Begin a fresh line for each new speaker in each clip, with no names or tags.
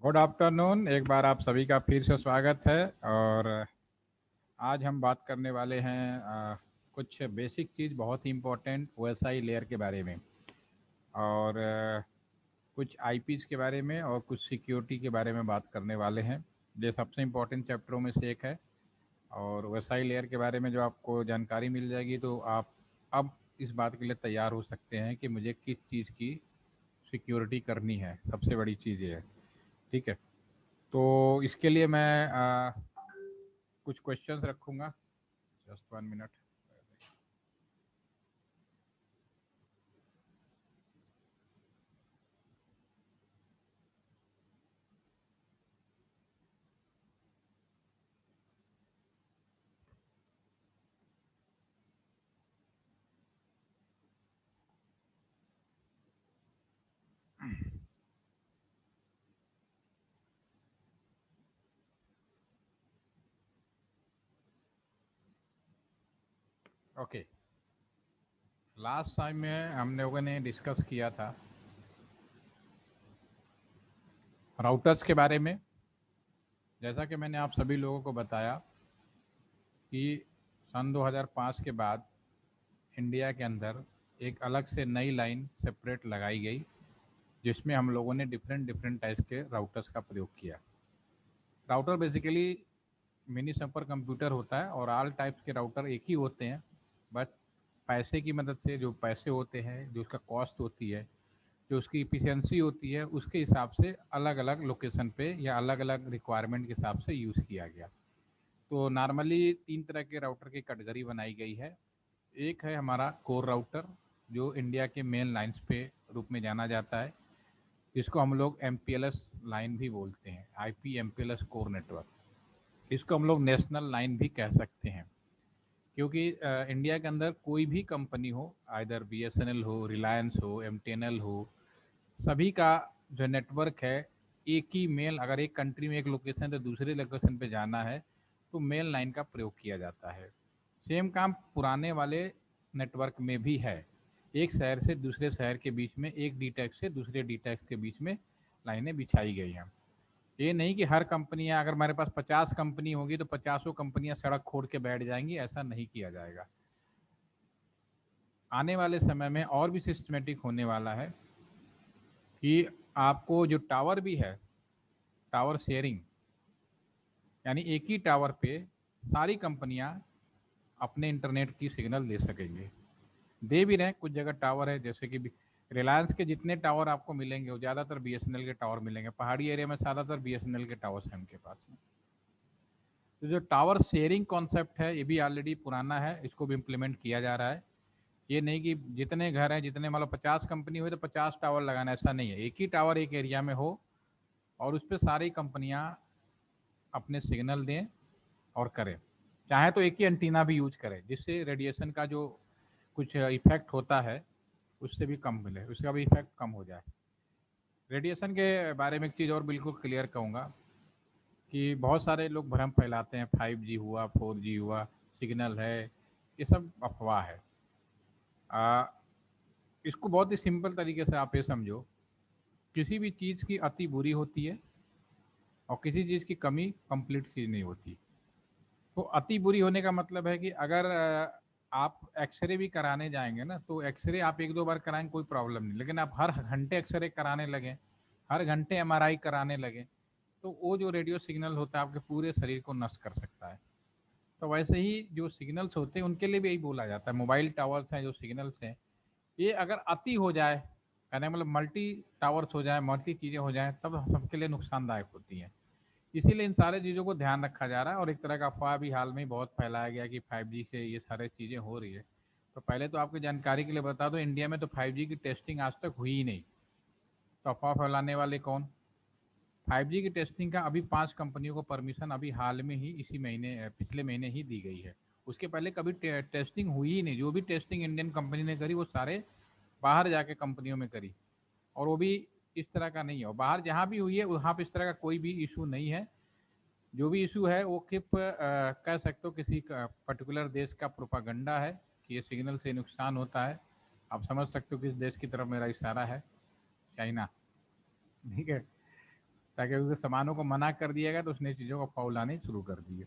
Good afternoon. एक बार आप सभी का फिर से स्वागत है। और आज हम बात करने वाले हैं कुछ बेसिक चीज़ बहुत ही इम्पोर्टेंट ओएसआई लेयर के बारे में, और कुछ आईपीस के बारे में, और कुछ सिक्योरिटी के बारे में बात करने वाले हैं। ये सबसे इम्पोर्टेंट चैप्टरों में से एक है। और ओएसआई लेयर के बारे में जो आपको जानकारी मिल जाएगी, तो आप अब इस बात के लिए तैयार हो सकते हैं कि मुझे किस चीज़ की सिक्योरिटी करनी है। सबसे बड़ी चीज़ ये है। ठीक है, तो इसके लिए मैं कुछ क्वेश्चंस रखूंगा। Just 1 minute. Okay, last time में हम लोगों ने डिस्कस किया था राउटर्स के बारे में। जैसा कि मैंने आप सभी लोगों को बताया कि सन 2005 के बाद इंडिया के अंदर एक अलग से नई लाइन सेपरेट लगाई गई, जिसमें हम लोगों ने डिफरेंट डिफरेंट टाइप के राउटर्स का प्रयोग किया। Router basically mini super computer होता है, और ऑल टाइप्स के राउटर एक ही होते हैं। बट पैसे की मदद से, जो पैसे होते हैं, जो उसका कॉस्ट होती है, जो उसकी इफिशियंसी होती है, उसके हिसाब से अलग अलग लोकेशन पे या अलग अलग रिक्वायरमेंट के हिसाब से यूज़ किया गया। तो नॉर्मली 3 तरह के राउटर की कैटेगरी बनाई गई है। एक है हमारा कोर राउटर, जो इंडिया के मेन लाइंस पे रूप में जाना जाता है, जिसको हम लोग MPLS लाइन भी बोलते हैं, IP MPLS कोर नेटवर्क। इसको हम लोग नेशनल लाइन भी कह सकते हैं, क्योंकि इंडिया के अंदर कोई भी कंपनी हो, आइदर BSNL हो, रिलायंस हो, MTNL हो, सभी का जो नेटवर्क है, एक ही मेल, अगर एक कंट्री में एक लोकेशन से दूसरे लोकेशन पे जाना है, तो मेल लाइन का प्रयोग किया जाता है। सेम काम पुराने वाले नेटवर्क में भी है। एक शहर से दूसरे शहर के बीच में, एक डीटैक्स से दूसरे डीटैक्स के बीच में लाइनें बिछाई गई हैं। ये नहीं कि हर कंपनियां, अगर हमारे पास 50 कंपनी होगी तो 50 कंपनियां सड़क खोद के बैठ जाएंगी, ऐसा नहीं किया जाएगा। आने वाले समय में और भी सिस्टमेटिक होने वाला है कि आपको जो टावर भी है, टावर शेयरिंग, यानी एक ही टावर पे सारी कंपनियां अपने इंटरनेट की सिग्नल दे सकेंगे। दे भी रहे हैं। कुछ जगह टावर है, जैसे कि रिलायंस के जितने टावर आपको मिलेंगे वो ज़्यादातर BSNL के टावर मिलेंगे। पहाड़ी एरिया में ज़्यादातर BSNL के टावर्स हैं उनके पास में। तो जो टावर शेयरिंग कॉन्सेप्ट है, ये भी ऑलरेडी पुराना है, इसको भी इम्प्लीमेंट किया जा रहा है। ये नहीं कि जितने घर हैं, जितने मान लो 50 कंपनी हुई तो 50 टावर लगाना, ऐसा नहीं है। एक ही टावर एक एरिया में हो और उस पर सारी कंपनियां अपने सिग्नल दें और करें। चाहे तो एक ही एंटीना भी यूज करें, जिससे रेडिएशन का जो कुछ इफेक्ट होता है उससे भी कम मिले, उसका भी इफेक्ट कम हो जाए। रेडिएशन के बारे में एक चीज़ और बिल्कुल क्लियर कहूँगा कि बहुत सारे लोग भ्रम फैलाते हैं, 5G हुआ, 4G हुआ, सिग्नल है, ये सब अफवाह है। आ, इसको बहुत ही सिंपल तरीके से आप ये समझो, किसी भी चीज़ की अति बुरी होती है और किसी चीज़ की कमी कंप्लीट चीज़ नहीं होती। तो अति बुरी होने का मतलब है कि अगर आप एक्सरे भी कराने जाएंगे ना, तो एक्सरे आप 1-2 बार कराएंगे कोई प्रॉब्लम नहीं, लेकिन आप हर घंटे एक्सरे कराने लगे, हर घंटे MRI कराने लगे, तो वो जो रेडियो सिग्नल होता है आपके पूरे शरीर को नष्ट कर सकता है। तो वैसे ही जो सिग्नल्स होते हैं उनके लिए भी यही बोला जाता है। मोबाइल टावर्स हैं, जो सिग्नल्स हैं, ये अगर अति हो जाए, कहने का मतलब मल्टी टावर्स हो जाए, मल्टी चीज़ें हो जाए, तब सबके लिए नुकसानदायक होती हैं। इसीलिए इन सारे चीज़ों को ध्यान रखा जा रहा है। और एक तरह का अफवाह भी हाल में ही बहुत फैलाया गया कि 5G से ये सारी चीज़ें हो रही है। तो पहले तो आपकी जानकारी के लिए बता दो, इंडिया में तो 5G की टेस्टिंग आज तक हुई ही नहीं। तो अफवाह फैलाने वाले कौन? 5G की टेस्टिंग का अभी 5 कंपनियों को परमिशन अभी हाल में ही, इसी महीने, पिछले महीने ही दी गई है। उसके पहले कभी टेस्टिंग हुई ही नहीं। जो भी टेस्टिंग इंडियन कंपनी ने करी वो सारे बाहर जाके कंपनियों में करी, और वो भी इस तरह का नहीं है। और बाहर जहाँ भी हुई है वहाँ पे इस तरह का कोई भी इशू नहीं है। जो भी इशू है वो सिर्फ कह सकते हो किसी पर्टिकुलर देश का प्रोपागंडा है कि ये सिग्नल से नुकसान होता है। आप समझ सकते हो किस देश की तरफ मेरा इशारा है। चाइना। ठीक है। ताकि उसके सामानों को मना कर दिया गया तो उसने चीज़ों को फाउल आने शुरू कर दिए।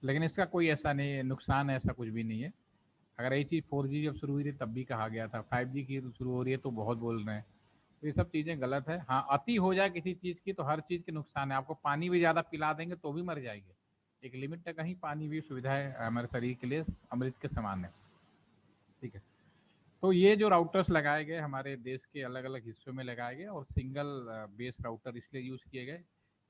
लेकिन इसका कोई ऐसा नहीं है, नुकसान ऐसा कुछ भी नहीं है। अगर यही चीज़ 4G जब शुरू हुई थी तब भी कहा गया था, 5G की शुरू हो रही है तो बहुत बोल रहे हैं, तो ये सब चीज़ें गलत है। हाँ, अति हो जाए किसी चीज़ की तो हर चीज़ के नुकसान है। आपको पानी भी ज़्यादा पिला देंगे तो भी मर जाएंगे। एक लिमिट तक ही पानी भी सुविधा है हमारे शरीर के लिए अमृत के समान है। ठीक है, तो ये जो राउटर्स लगाए गए हमारे देश के अलग अलग हिस्सों में लगाए गए और सिंगल बेस राउटर इसलिए यूज़ किए गए,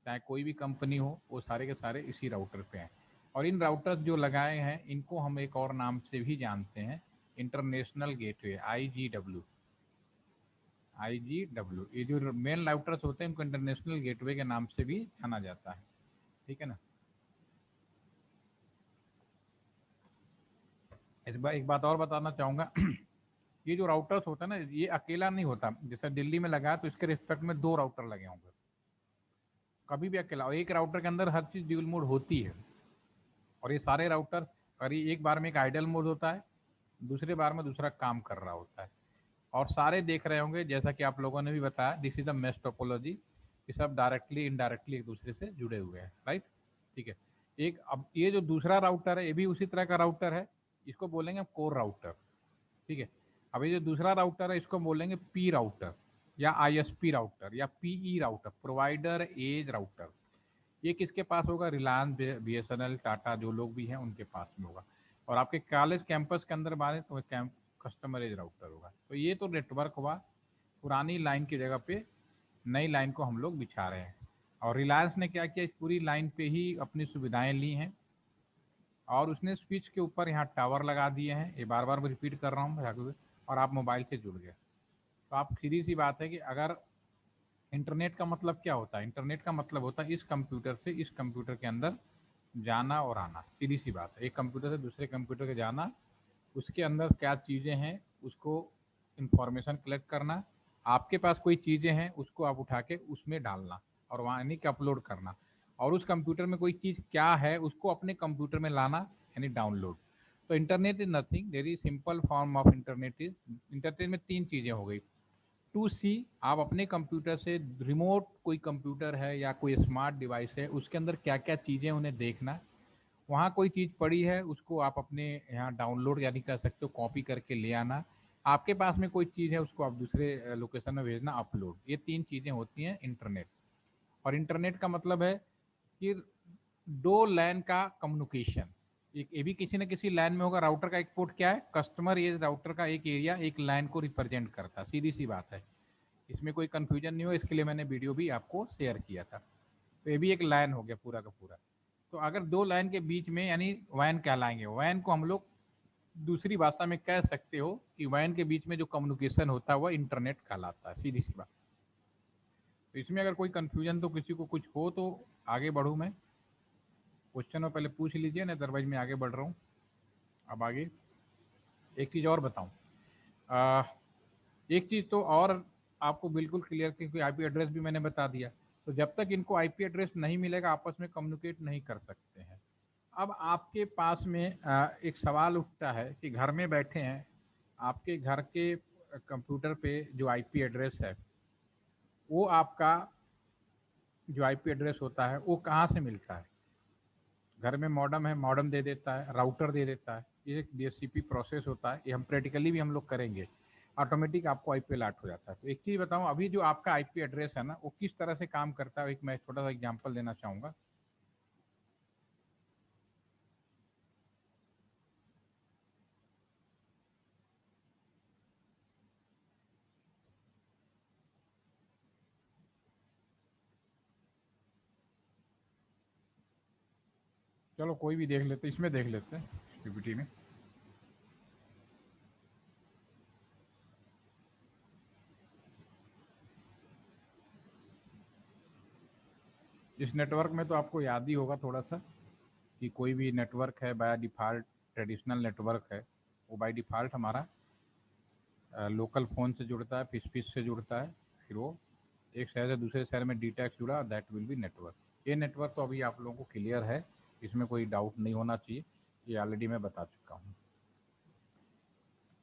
चाहे कोई भी कंपनी हो वो सारे के सारे इसी राउटर पे हैं। और इन राउटर्स जो लगाए हैं इनको हम एक और नाम से भी जानते हैं, इंटरनेशनल गेटवे, आई जी डब्ल्यू। ये जो मेन राउटर्स होते हैं इनको इंटरनेशनल गेटवे के नाम से भी जाना जाता है। ठीक है ना। इस बार एक बात और बताना चाहूँगा ये जो राउटर्स होता है ना, ये अकेला नहीं होता। जैसे दिल्ली में लगा तो इसके रिस्पेक्ट में 2 राउटर लगे होंगे, कभी भी अकेला। और एक राउटर के अंदर हर चीज़ ड्यूल मोड होती है। और ये सारे राउटर, और ये एक बार में एक आइडल मोड होता है, दूसरे बार में दूसरा काम कर रहा होता है। और सारे देख रहे होंगे जैसा कि आप लोगों ने भी बताया, this is the mesh topology. ये सब डायरेक्टली इनडायरेक्टली एक दूसरे से जुड़े हुए हैं, राइट। ठीक है। एक अब ये जो दूसरा राउटर है ये भी उसी तरह का राउटर है, इसको बोलेंगे कोर राउटर। ठीक है। अब ये जो दूसरा राउटर है इसको बोलेंगे पी राउटर या आईएसपी राउटर या PE router, provider edge router. ये किसके पास होगा? रिलायंस, बीएसएनएल, टाटा, जो लोग भी हैं उनके पास में होगा। और आपके कॉलेज कैंपस के अंदर बारे तो कस्टमर एज राउटर होगा। तो ये तो नेटवर्क हुआ, पुरानी लाइन की जगह पे नई लाइन को हम लोग बिछा रहे हैं। और रिलायंस ने क्या किया, इस पूरी लाइन पे ही अपनी सुविधाएं ली हैं और उसने स्विच के ऊपर यहाँ टावर लगा दिए हैं। ये बार बार मैं रिपीट कर रहा हूँ, और आप मोबाइल से जुड़ गए। तो आप सीधी सी बात है कि अगर इंटरनेट का मतलब क्या होता है, इंटरनेट का मतलब होता है इस कंप्यूटर से इस कंप्यूटर के अंदर जाना और आना। सीधी सी बात है, एक कंप्यूटर से दूसरे कंप्यूटर के जाना, उसके अंदर क्या चीज़ें हैं उसको इंफॉर्मेशन कलेक्ट करना, आपके पास कोई चीज़ें हैं उसको आप उठा के उसमें डालना और वहाँ यानी कि अपलोड करना, और उस कंप्यूटर में कोई चीज़ क्या है उसको अपने कंप्यूटर में लाना, यानी डाउनलोड। तो internet is nothing, very simple form of internet is, internet में 3 चीज़ें हो गई। टू सी, आप अपने कंप्यूटर से रिमोट कोई कंप्यूटर है या कोई स्मार्ट डिवाइस है उसके अंदर क्या क्या चीज़ें उन्हें देखना, वहाँ कोई चीज़ पड़ी है उसको आप अपने यहाँ डाउनलोड यानी कर सकते हो, कॉपी करके ले आना। आपके पास में कोई चीज़ है उसको आप दूसरे लोकेशन में भेजना, अपलोड। ये 3 चीज़ें होती हैं इंटरनेट। और इंटरनेट का मतलब है कि 2 लैन का कम्युनिकेशन। एक ये भी किसी न किसी लैन में होगा। राउटर का एक पोर्ट क्या है? कस्टमर, ये राउटर का एक एरिया एक लैन को रिप्रेजेंट करता है, सीधी सी बात है। इसमें कोई कंफ्यूजन नहीं हो, इसके लिए मैंने वीडियो भी आपको शेयर किया था। तो ये भी एक लाइन हो गया पूरा का पूरा। तो अगर 2 लाइन के बीच में, यानी वैन कहलाएंगे, वैन को हम लोग दूसरी भाषा में कह सकते हो कि वैन के बीच में जो कम्युनिकेशन होता है वह इंटरनेट कहलाता है, सीधी सी बात। तो इसमें अगर कोई कंफ्यूजन तो किसी को कुछ हो तो आगे बढ़ूँ मैं, क्वेश्चन पहले पूछ लीजिए ना, अदरवाइज मैं आगे बढ़ रहा हूँ। अब आगे एक चीज़ और बताऊँ, एक चीज़ तो और आपको बिल्कुल क्लियर, क्योंकि आईपी एड्रेस भी मैंने बता दिया। तो जब तक इनको आईपी एड्रेस नहीं मिलेगा आपस में कम्युनिकेट नहीं कर सकते हैं। अब आपके पास में एक सवाल उठता है कि घर में बैठे हैं, आपके घर के कंप्यूटर पे जो आईपी एड्रेस है वो आपका जो आईपी एड्रेस होता है वो कहाँ से मिलता है? घर में मॉडम है, मॉडम दे देता है, राउटर दे देता है, ये एक डीएचसीपी प्रोसेस होता है। ये हम प्रैक्टिकली भी हम लोग करेंगे, ऑटोमेटिक आपको आईपी अलॉट हो जाता है। तो एक चीज़ बताऊं, अभी जो आपका आईपी एड्रेस है ना वो किस तरह से काम करता है, एक मैं छोटा सा एग्जांपल देना चाहूँगा। चलो कोई भी देख लेते, इसमें देख लेते हैं पीपीटी में। इस नेटवर्क में तो आपको याद ही होगा थोड़ा सा कि कोई भी नेटवर्क है बाय डिफ़ॉल्ट, ट्रेडिशनल नेटवर्क है वो बाय डिफ़ॉल्ट हमारा लोकल फ़ोन से जुड़ता है, फिश फिश से जुड़ता है, फिर वो एक शहर से दूसरे शहर में डीटैच जुड़ा, दैट विल बी नेटवर्क। ये नेटवर्क तो अभी आप लोगों को क्लियर है, इसमें कोई डाउट नहीं होना चाहिए, ये ऑलरेडी मैं बता चुका हूँ।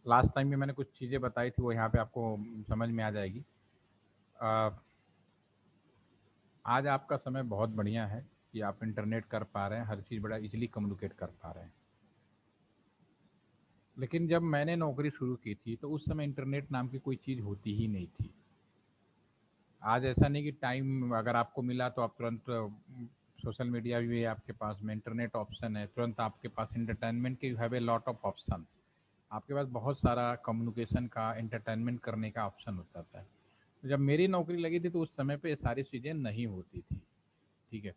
लास्ट टाइम भी मैंने कुछ चीज़ें बताई थी वो यहाँ पे आपको समझ में आ जाएगी। आज आपका समय बहुत बढ़िया है कि आप इंटरनेट कर पा रहे हैं, हर चीज़ बड़ा इजीली कम्युनिकेट कर पा रहे हैं। लेकिन जब मैंने नौकरी शुरू की थी तो उस समय इंटरनेट नाम की कोई चीज़ होती ही नहीं थी। आज ऐसा नहीं कि टाइम अगर आपको मिला तो आप तुरंत सोशल मीडिया भी है आपके पास में, इंटरनेट ऑप्शन है, तुरंत आपके पास एंटरटेनमेंट के, you have a lot of option. आपके पास बहुत सारा कम्युनिकेशन का, एंटरटेनमेंट करने का ऑप्शन होता था। तो जब मेरी नौकरी लगी थी तो उस समय पे ये सारी चीज़ें नहीं होती थी। ठीक है।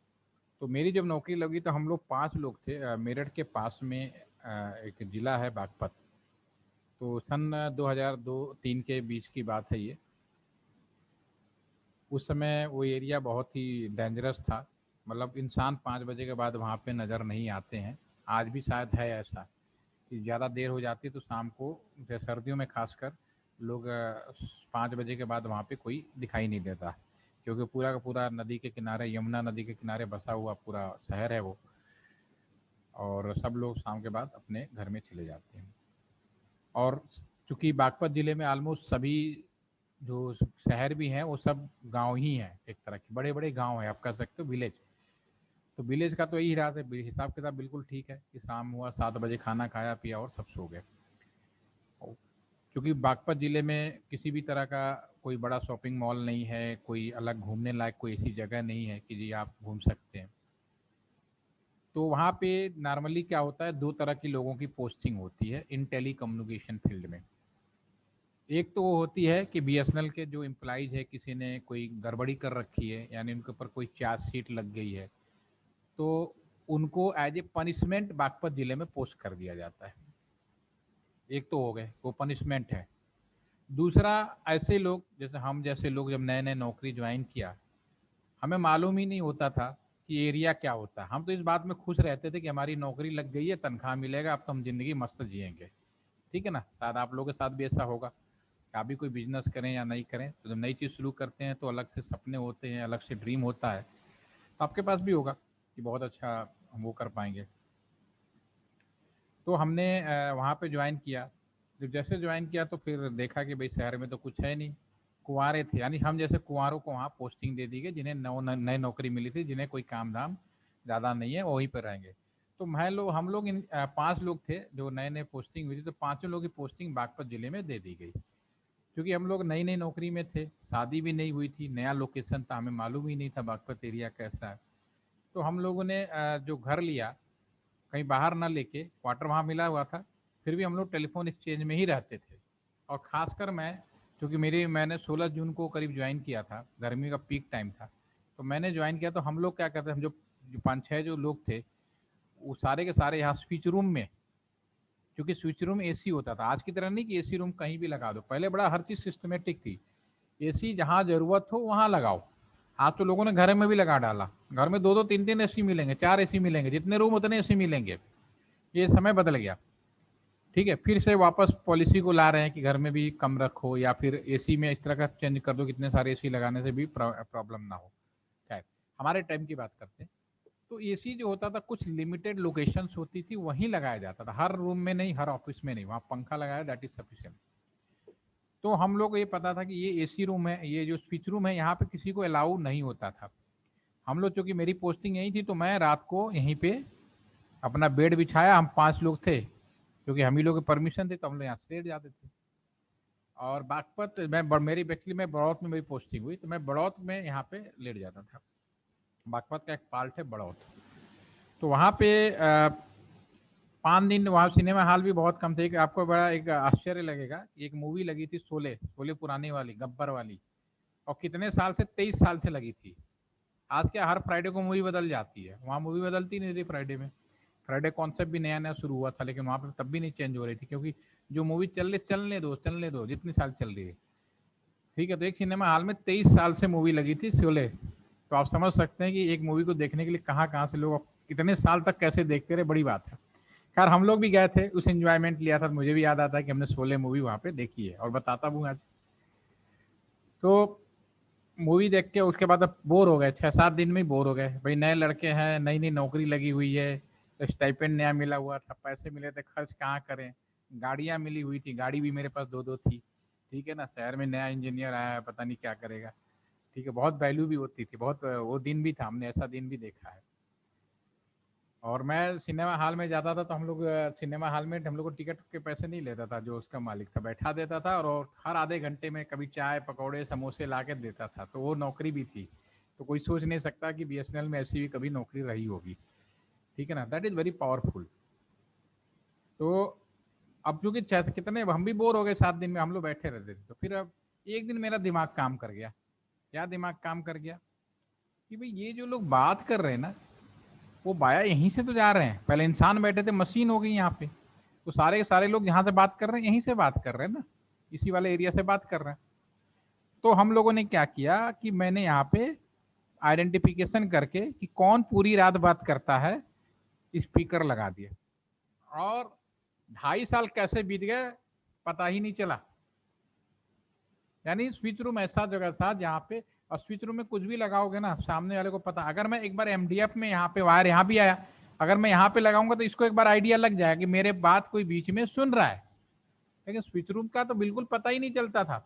तो मेरी जब नौकरी लगी तो हम लोग 5 लोग थे। मेरठ के पास में एक ज़िला है बागपत। तो सन 2002-3 के बीच की बात है ये। उस समय वो एरिया बहुत ही डेंजरस था। मतलब इंसान 5 बजे के बाद वहाँ पे नज़र नहीं आते हैं। आज भी शायद है ऐसा कि ज़्यादा देर हो जाती है तो शाम को, जैसे सर्दियों में खासकर, लोग 5 बजे के बाद वहाँ पे कोई दिखाई नहीं देता, क्योंकि पूरा का पूरा नदी के किनारे, यमुना नदी के किनारे बसा हुआ पूरा शहर है वो। और सब लोग शाम के बाद अपने घर में चले जाते हैं। और चूंकि बागपत ज़िले में ऑलमोस्ट सभी जो शहर भी हैं वो सब गांव ही हैं, एक तरह के बड़े बड़े गांव हैं, आप कह सकते हो विलेज। तो विलेज का तो यही रहा था, हिसाब किताब बिल्कुल ठीक है कि शाम हुआ 7 बजे खाना खाया पिया और सब सो गए। क्योंकि बागपत ज़िले में किसी भी तरह का कोई बड़ा शॉपिंग मॉल नहीं है, कोई अलग घूमने लायक कोई ऐसी जगह नहीं है कि जी आप घूम सकते हैं। तो वहाँ पे नॉर्मली क्या होता है, दो तरह की लोगों की पोस्टिंग होती है इन टेली कम्युनिकेशन फील्ड में। एक तो वो होती है कि बीएसएनएल के जो एम्प्लॉइज है, किसी ने कोई गड़बड़ी कर रखी है, यानी उनके ऊपर कोई चार्जशीट लग गई है, तो उनको एज ए पनिशमेंट बागपत जिले में पोस्ट कर दिया जाता है। एक तो हो गए, वो पनिशमेंट है। दूसरा, ऐसे लोग जैसे हम जैसे लोग जब नए नए नौकरी ज्वाइन किया, हमें मालूम ही नहीं होता था कि एरिया क्या होता है। हम तो इस बात में खुश रहते थे कि हमारी नौकरी लग गई है, तनख्वाह मिलेगा, अब तो हम जिंदगी मस्त जिएंगे। ठीक है ना, शायद आप लोगों के साथ भी ऐसा होगा कि आप भी कोई बिजनेस करें या नहीं करें, तो जब नई चीज़ शुरू करते हैं तो अलग से सपने होते हैं, अलग से ड्रीम होता है। तो आपके पास भी होगा कि बहुत अच्छा हम वो कर पाएंगे। तो हमने वहाँ पे ज्वाइन किया। जब जैसे ज्वाइन किया तो फिर देखा कि भाई शहर में तो कुछ है नहीं, कुंवारे थे, यानी हम जैसे कुंवारों को वहाँ पोस्टिंग दे दी गई, जिन्हें नई नौकरी मिली थी, जिन्हें कोई काम धाम ज़्यादा नहीं है, वहीं पर रहेंगे। तो हम लोग 5 लोग थे जो नए नए पोस्टिंग हुई थी, तो पांचों लोग की पोस्टिंग बागपत जिले में दे दी गई। क्योंकि हम लोग नई नई नौकरी में थे, शादी भी नहीं हुई थी, नया लोकेशन था, हमें मालूम ही नहीं था बागपत एरिया कैसा है। तो हम लोगों ने जो घर लिया, कहीं बाहर ना लेके, क्वार्टर वहाँ मिला हुआ था, फिर भी हम लोग टेलीफोन एक्सचेंज में ही रहते थे। और ख़ासकर मैं, क्योंकि मैंने 16 जून को करीब ज्वाइन किया था, गर्मी का पीक टाइम था, तो मैंने ज्वाइन किया। तो हम लोग क्या करते, हम जो 5-6 जो लोग थे, वो सारे के सारे यहाँ स्विच रूम में, क्योंकि स्विच रूम एसी होता था, आज की तरह नहीं कि एसी रूम कहीं भी लगा दो, पहले बड़ा हर चीज़ सिस्टमेटिक थी। एसी जहाँ ज़रूरत हो वहाँ लगाओ। आज तो लोगों ने घर में भी लगा डाला, घर में 2-2 3-3 एसी मिलेंगे, 4 एसी मिलेंगे, जितने रूम उतने एसी मिलेंगे। ये समय बदल गया। ठीक है, फिर से वापस पॉलिसी को ला रहे हैं कि घर में भी कम रखो, या फिर एसी में इस तरह का चेंज कर दो, कितने सारे एसी लगाने से भी प्रॉब्लम ना हो। खैर, हमारे टाइम की बात करते हैं। तो एसी जो होता था, कुछ लिमिटेड लोकेशंस होती थी, वहीं लगाया जाता था, हर रूम में नहीं, हर ऑफिस में नहीं, वहाँ पंखा लगाया, दैट इज सफिशिएंट। तो हम लोग को ये पता था कि ये एसी रूम है, ये जो स्विच रूम है, यहाँ पे किसी को अलाउ नहीं होता था। हम लोग, चूंकि मेरी पोस्टिंग यही थी, तो मैं रात को यहीं पे अपना बेड बिछाया, हम 5 लोग थे, क्योंकि हम ही लोग की परमिशन थी, तो हम लोग यहाँ से लेट जाते थे। और बागपत, मेरी एक्चुअली मैं बड़ौत में मेरी पोस्टिंग हुई, तो मैं बड़ौत में यहाँ पे लेट जाता था। बागपत का एक पार्ट है बड़ौत। तो वहाँ पे 5 दिन वहाँ सिनेमा हॉल भी बहुत कम थे। आपको बड़ा एक आश्चर्य लगेगा, एक मूवी लगी थी शोले, शोले पुरानी वाली, गब्बर वाली, और कितने साल से, 23 साल से लगी थी। आज क्या, हर फ्राइडे को मूवी बदल जाती है, वहाँ मूवी बदलती नहीं थी फ्राइडे में। फ्राइडे कॉन्सेप्ट भी नया नया शुरू हुआ था, लेकिन वहाँ पे तब भी नहीं चेंज हो रही थी, क्योंकि जो मूवी चलने दो जितनी साल चल रही है। ठीक है, तो एक सिनेमा हॉल में 23 साल से मूवी लगी थी शोले। तो आप समझ सकते हैं कि एक मूवी को देखने के लिए कहाँ कहाँ से लोग कितने साल तक कैसे देखते रहे, बड़ी बात है। खैर, हम लोग भी गए थे, उस एंजॉयमेंट लिया था, तो मुझे भी याद आता है कि हमने शोले मूवी वहाँ पे देखी है, और बताता हूँ आज। तो मूवी देख के उसके बाद अब बोर हो गए, 6-7 दिन में ही बोर हो गए भाई, नए लड़के हैं, नई नई नौकरी लगी हुई है, तो स्टाइपेंड नया मिला हुआ था, पैसे मिले थे, खर्च कहाँ करें। गाड़ियाँ मिली हुई थी, गाड़ी भी मेरे पास 2-2 थी। ठीक है ना, शहर में नया इंजीनियर आया है, पता नहीं क्या करेगा। ठीक है, बहुत वैल्यू भी होती थी, बहुत वो दिन भी था, हमने ऐसा दिन भी देखा है। और मैं सिनेमा हॉल में जाता था तो हम लोग सिनेमा हॉल में हम लोग को टिकट के पैसे नहीं लेता था, जो उसका मालिक था बैठा देता था, और हर आधे घंटे में कभी चाय पकौड़े समोसे ला के देता था, तो वो नौकरी भी थी। तो कोई सोच नहीं सकता कि बीएसएनएल में ऐसी भी कभी नौकरी रही होगी, ठीक है ना। That is very powerful. तो अब क्योंकि कितने हम भी बोर हो गए, 7 दिन में हम लोग बैठे रहते थे, तो फिर अब एक दिन मेरा दिमाग काम कर गया। क्या दिमाग काम कर गया कि भाई ये जो लोग बात कर रहे हैं ना, वो बाया यहीं से तो जा रहे हैं। पहले इंसान बैठे थे, मशीन हो गई यहाँ पे, तो सारे के सारे लोग जहाँ से बात कर रहे हैं यहीं से बात कर रहे हैं ना, इसी वाले एरिया से बात कर रहे हैं। तो हम लोगों ने क्या किया कि मैंने यहाँ पे आइडेंटिफिकेशन करके कि कौन पूरी रात बात करता है, स्पीकर लगा दिए, और 2.5 साल कैसे बीत गए पता ही नहीं चला। यानी स्विच रूम ऐसा जगह था जहाँ पे, और स्विच रूम में कुछ भी लगाओगे ना, सामने वाले को पता। अगर मैं एक बार एमडीएफ में यहाँ पे वायर यहाँ भी आया, अगर मैं यहाँ पे लगाऊंगा तो इसको एक बार आइडिया लग जाएगा कि मेरे बात कोई बीच में सुन रहा है। लेकिन स्विच रूम का तो बिल्कुल पता ही नहीं चलता था।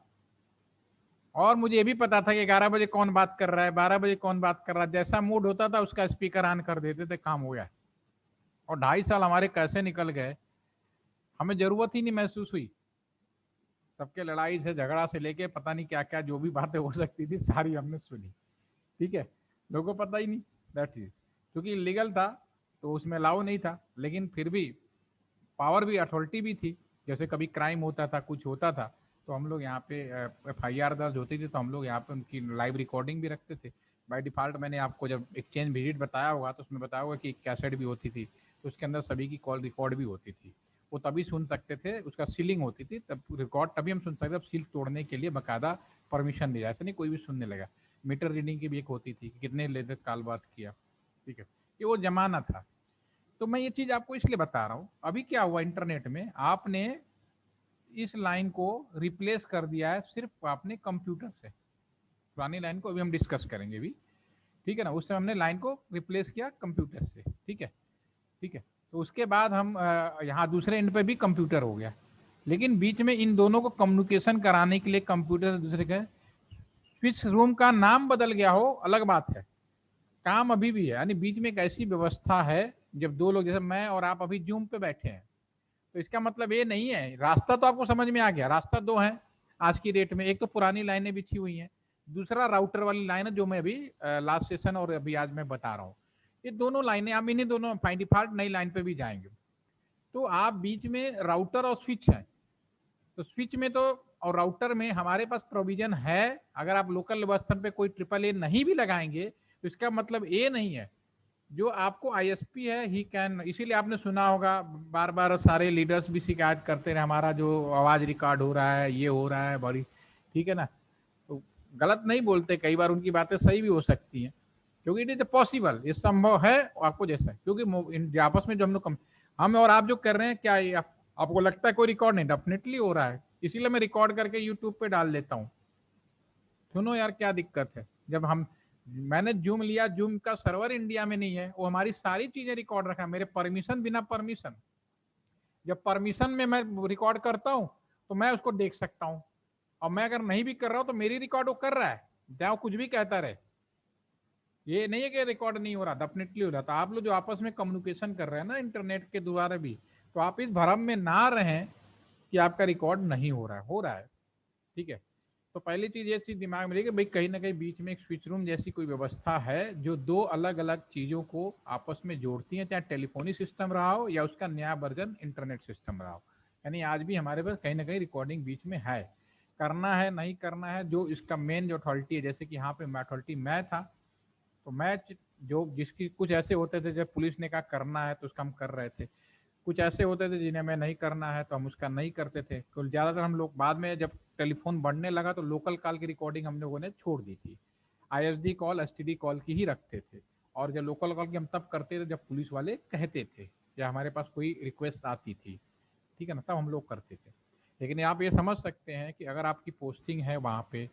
और मुझे ये भी पता था कि 11 बजे कौन बात कर रहा है, 12 बजे कौन बात कर रहा है, जैसा मूड होता था उसका स्पीकर ऑन कर देते थे, काम हो गया। और 2.5 साल हमारे कैसे निकल गए, हमें जरूरत ही नहीं महसूस हुई। सबके लड़ाई से झगड़ा से लेके पता नहीं क्या क्या जो भी बातें हो सकती थी सारी हमने सुनी, ठीक है। लोगों को पता ही नहीं, दैट इज, क्योंकि इलीगल था तो उसमें अलाउ नहीं था, लेकिन फिर भी पावर भी, अथॉरिटी भी थी। जैसे कभी क्राइम होता था, कुछ होता था, तो हम लोग यहाँ पे FIR दर्ज होती थी, तो हम लोग यहाँ पे उनकी लाइव रिकॉर्डिंग भी रखते थे। बाय डिफॉल्ट मैंने आपको जब एक्सचेंज विजिट बताया होगा तो उसमें बताया होगा कि एक कैसेट भी होती थी, तो उसके अंदर सभी की कॉल रिकॉर्ड भी होती थी। वो तभी सुन सकते थे, उसका सीलिंग होती थी, तब रिकॉर्ड तभी हम सुन सकते थे। सील तोड़ने के लिए बाकायदा परमिशन दी जाए, ऐसा नहीं कोई भी सुनने लगा। मीटर रीडिंग की भी एक होती थी कि कितने लेते कॉल बात किया, ठीक है। ये वो जमाना था। तो मैं ये चीज आपको इसलिए बता रहा हूँ, अभी क्या हुआ इंटरनेट में, आपने इस लाइन को रिप्लेस कर दिया है सिर्फ आपने कंप्यूटर से। पुरानी लाइन को अभी हम डिस्कस करेंगे भी, ठीक है ना। उस समय हमने लाइन को रिप्लेस किया कंप्यूटर से, ठीक है, ठीक है। तो उसके बाद हम यहाँ दूसरे एंड पे भी कंप्यूटर हो गया, लेकिन बीच में इन दोनों को कम्युनिकेशन कराने के लिए कंप्यूटर से दूसरे के, स्विच रूम का नाम बदल गया हो अलग बात है, काम अभी भी है। यानी बीच में एक ऐसी व्यवस्था है, जब दो लोग, जैसे मैं और आप अभी जूम पे बैठे हैं, तो इसका मतलब ये नहीं है, रास्ता तो आपको समझ में आ गया, रास्ता दो है आज की डेट में। एक तो पुरानी लाइनें बिछी हुई हैं, दूसरा राउटर वाली लाइन है जो मैं अभी लास्ट सेशन और अभी आज मैं बता रहा हूँ। ये दोनों लाइनें, हम इन्हीं दोनों बाई डिफॉल्ट नई लाइन पे भी जाएंगे। तो आप बीच में राउटर और स्विच है, तो स्विच में तो और राउटर में हमारे पास प्रोविजन है। अगर आप लोकल स्तर पे कोई AAA नहीं भी लगाएंगे तो इसका मतलब ये नहीं है, जो आपको आईएसपी है ही कैन। इसीलिए आपने सुना होगा बार बार सारे लीडर्स भी शिकायत करते रहे, हमारा जो आवाज रिकॉर्ड हो रहा है, ये हो रहा है बड़ी, ठीक है ना। तो गलत नहीं बोलते, कई बार उनकी बातें सही भी हो सकती हैं, क्योंकि इट इज पॉसिबल, ये संभव है आपको जैसा है। क्योंकि आपस में जो हम लोग हम और आप जो कर रहे हैं, क्या ये आपको लगता है कोई रिकॉर्ड नहीं? डेफिनेटली हो रहा है, इसीलिए मैं रिकॉर्ड करके यूट्यूब पे डाल देता हूँ। सुनो यार क्या दिक्कत है, जब हम, मैंने जूम लिया, जूम का सर्वर इंडिया में नहीं है, वो हमारी सारी चीजें रिकॉर्ड रखा है मेरे परमिशन, बिना परमिशन। जब परमिशन में मैं रिकॉर्ड करता हूँ तो मैं उसको देख सकता हूँ, और मैं अगर नहीं भी कर रहा हूँ तो मेरी रिकॉर्ड वो कर रहा है, चाहे कुछ भी कहता रहे। ये नहीं है कि रिकॉर्ड नहीं हो रहा, डेफिनेटली हो रहा। तो आप लोग जो आपस में कम्युनिकेशन कर रहे हैं ना इंटरनेट के द्वारा भी, तो आप इस भ्रम में ना रहें कि आपका रिकॉर्ड नहीं हो रहा है, हो रहा है, ठीक है। तो पहली चीज ये चीज दिमाग में रही कि भाई कहीं ना कहीं बीच में एक स्विच रूम जैसी कोई व्यवस्था है जो दो अलग अलग चीजों को आपस में जोड़ती है, चाहे टेलीफोनिक सिस्टम रहा हो या उसका नया वर्जन इंटरनेट सिस्टम रहा हो। यानी आज भी हमारे पास कहीं ना कहीं रिकॉर्डिंग बीच में है, करना है नहीं करना है, जो इसका मेन जो अथॉरिटी है, जैसे कि यहाँ पे अथॉरिटी मैं था, तो मैं जो जिसकी कुछ ऐसे होते थे जब पुलिस ने कहा करना है तो उसका हम कर रहे थे, कुछ ऐसे होते थे जिन्हें मैं नहीं करना है तो हम उसका नहीं करते थे। तो ज़्यादातर हम लोग बाद में जब टेलीफोन बढ़ने लगा तो लोकल कॉल की रिकॉर्डिंग हम लोगों ने छोड़ दी थी, ISD कॉल STD कॉल की ही रखते थे। और जब लोकल कॉल की हम तब करते थे जब पुलिस वाले कहते थे या हमारे पास कोई रिक्वेस्ट आती थी, ठीक है ना, तब हम लोग करते थे। लेकिन आप ये समझ सकते हैं कि अगर आपकी पोस्टिंग है वहाँ पे,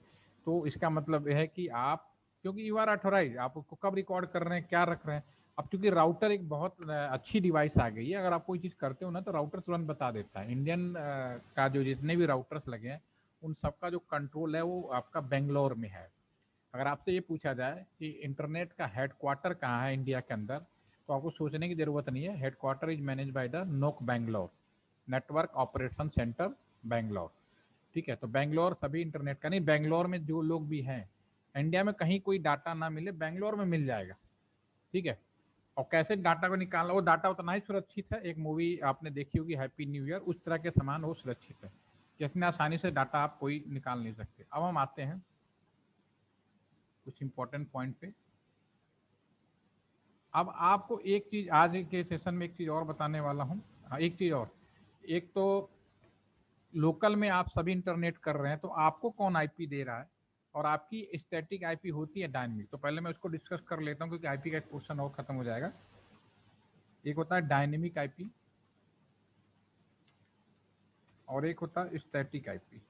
तो इसका मतलब यह है कि आप, क्योंकि यू आर ऑथोराइज, आप उसको कब रिकॉर्ड कर रहे हैं, क्या रख रहे हैं। अब चूंकि राउटर एक बहुत अच्छी डिवाइस आ गई है, अगर आप कोई चीज़ करते हो ना तो राउटर तुरंत बता देता है। इंडियन का जो जितने भी राउटर्स लगे हैं उन सबका जो कंट्रोल है वो आपका बेंगलोर में है। अगर आपसे ये पूछा जाए कि इंटरनेट का हेडक्वार्टर कहाँ है इंडिया के अंदर, तो आपको सोचने की जरूरत नहीं है। Headquarter is manage by the NOC Bangalore, network operation centre Bangalore. ठीक है, तो बैंगलोर सभी इंटरनेट का नहीं, बैंगलोर में जो लोग भी हैं, इंडिया में कहीं कोई डाटा ना मिले बैंगलोर में मिल जाएगा। ठीक है, और कैसे डाटा को निकालना, वो डाटा उतना ही सुरक्षित है, एक मूवी आपने देखी होगी हैप्पी न्यू ईयर, उस तरह के सामान वो सुरक्षित है कि इसमें आसानी से डाटा आप कोई निकाल नहीं सकते। अब हम आते हैं कुछ इंपॉर्टेंट पॉइंट पे। अब आपको एक चीज आज के सेशन में एक चीज और बताने वाला हूँ। हाँ, एक चीज और, एक तो लोकल में आप सभी इंटरनेट कर रहे हैं तो आपको कौन आईपी दे रहा है, और आपकी स्टैटिक आईपी होती है डायनेमिक। तो पहले मैं उसको डिस्कस कर लेता हूँ क्योंकि आईपी का एक पोर्शन और खत्म हो जाएगा। एक होता है डायनेमिक आईपी और एक होता है स्टैटिक आईपी।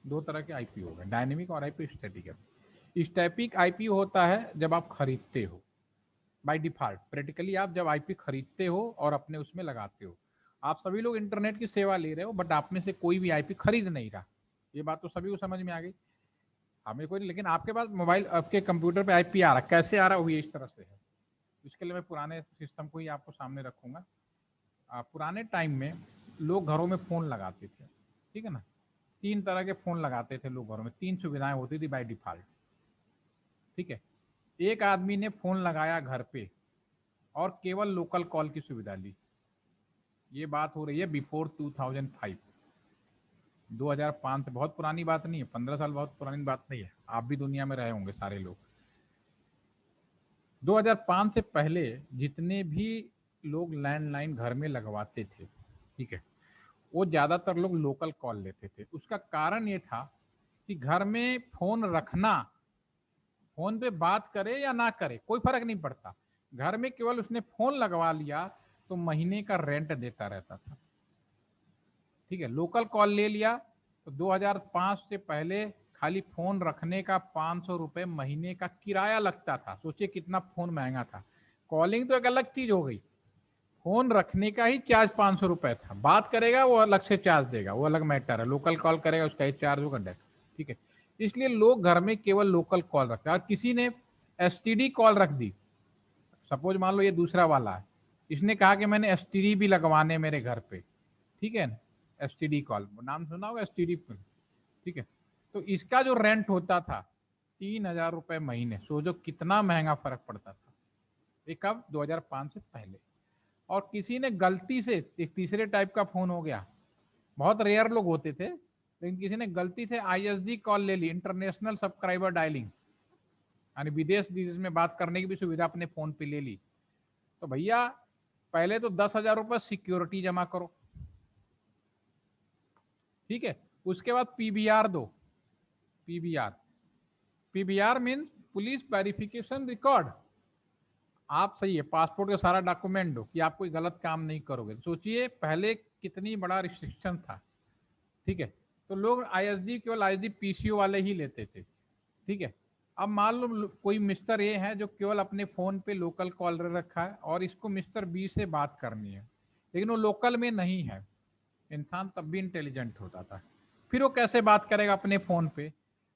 दो तरह के आईपी हो गए, डायनेमिक और IP static IP. Static IP होता है जब आप खरीदते हो, बाय डिफॉल्ट प्रैक्टिकली आप जब आईपी खरीदते हो और अपने उसमें लगाते हो। आप सभी लोग इंटरनेट की सेवा ले रहे हो, बट आप में से कोई भी आईपी खरीद नहीं रहा। ये बात तो सभी को समझ में आ गई। हमें कोई, लेकिन आपके पास मोबाइल, आपके कंप्यूटर पे आईपी आ रहा, कैसे आ रहा वो इस तरह से है। इसके लिए मैं पुराने सिस्टम को ही आपको सामने रखूंगा। पुराने टाइम में लोग घरों में फोन लगाते थे, ठीक है ना। तीन तरह के फोन लगाते थे लोग घरों में, तीन सुविधाएं होती थी बाय डिफॉल्ट। ठीक है, एक आदमी ने फोन लगाया घर पे और केवल लोकल कॉल की सुविधा ली। ये बात हो रही है बिफोर 2005, 2005 से, बहुत पुरानी बात नहीं है, 15 साल बहुत पुरानी बात नहीं है। आप भी दुनिया में रहे होंगे सारे लोग। 2005 से पहले जितने भी लोग लैंडलाइन घर में लगवाते थे, ठीक है, वो ज्यादातर लोग लोकल कॉल लेते थे। उसका कारण ये था कि घर में फोन रखना, फोन पे बात करे या ना करे कोई फर्क नहीं पड़ता, घर में केवल उसने फोन लगवा लिया तो महीने का रेंट देता रहता था। ठीक है, लोकल कॉल ले लिया तो 2005 से पहले खाली फोन रखने का 500 रुपए महीने का किराया लगता था। सोचिए कितना फोन महंगा था। कॉलिंग तो एक अलग चीज हो गई, फोन रखने का ही चार्ज 500 रुपए था। बात करेगा वो अलग से चार्ज देगा, वो अलग मैटर है। लोकल कॉल करेगा उसका ही चार्ज होगा डेट। ठीक है, इसलिए लोग घर में केवल लोकल कॉल रखते हैं। और किसी ने एसटीडी कॉल रख दी, सपोज मान लो ये दूसरा वाला है, इसने कहा कि मैंने एसटीडी भी लगवाने मेरे घर पे, ठीक है ना, एसटीडी कॉल नाम सुना होगा, एसटीडी। ठीक है, तो इसका जो रेंट होता था 3,000 रुपए महीने। सोचो कितना महंगा फर्क पड़ता था। ये कब, 2005 से पहले। और किसी ने गलती से, एक तीसरे टाइप का फोन हो गया, बहुत रेयर लोग होते थे, लेकिन किसी ने गलती से आईएसडी कॉल ले ली, इंटरनेशनल सब्सक्राइबर डायलिंग, यानी विदेश विदेश में बात करने की भी सुविधा अपने फोन पे ले ली। तो भैया पहले तो 10,000 रुपए सिक्योरिटी जमा करो, ठीक है, उसके बाद पीबीआर दो। PBR, PBR means police verification record. आप सही है, पासपोर्ट का सारा डॉक्यूमेंट दो कि आप कोई गलत काम नहीं करोगे। सोचिए पहले कितनी बड़ा रिस्ट्रिक्शन था। ठीक है, तो लोग आईएसडी, केवल आईएसडी पीसीओ वाले ही लेते थे। ठीक है, अब मान लो कोई मिस्टर ए है जो केवल अपने फोन पे लोकल कॉलर रखा है और इसको मिस्टर बी से बात करनी है, लेकिन वो लोकल में नहीं है। इंसान तब भी इंटेलिजेंट होता था, फिर वो कैसे बात करेगा अपने फोन पे।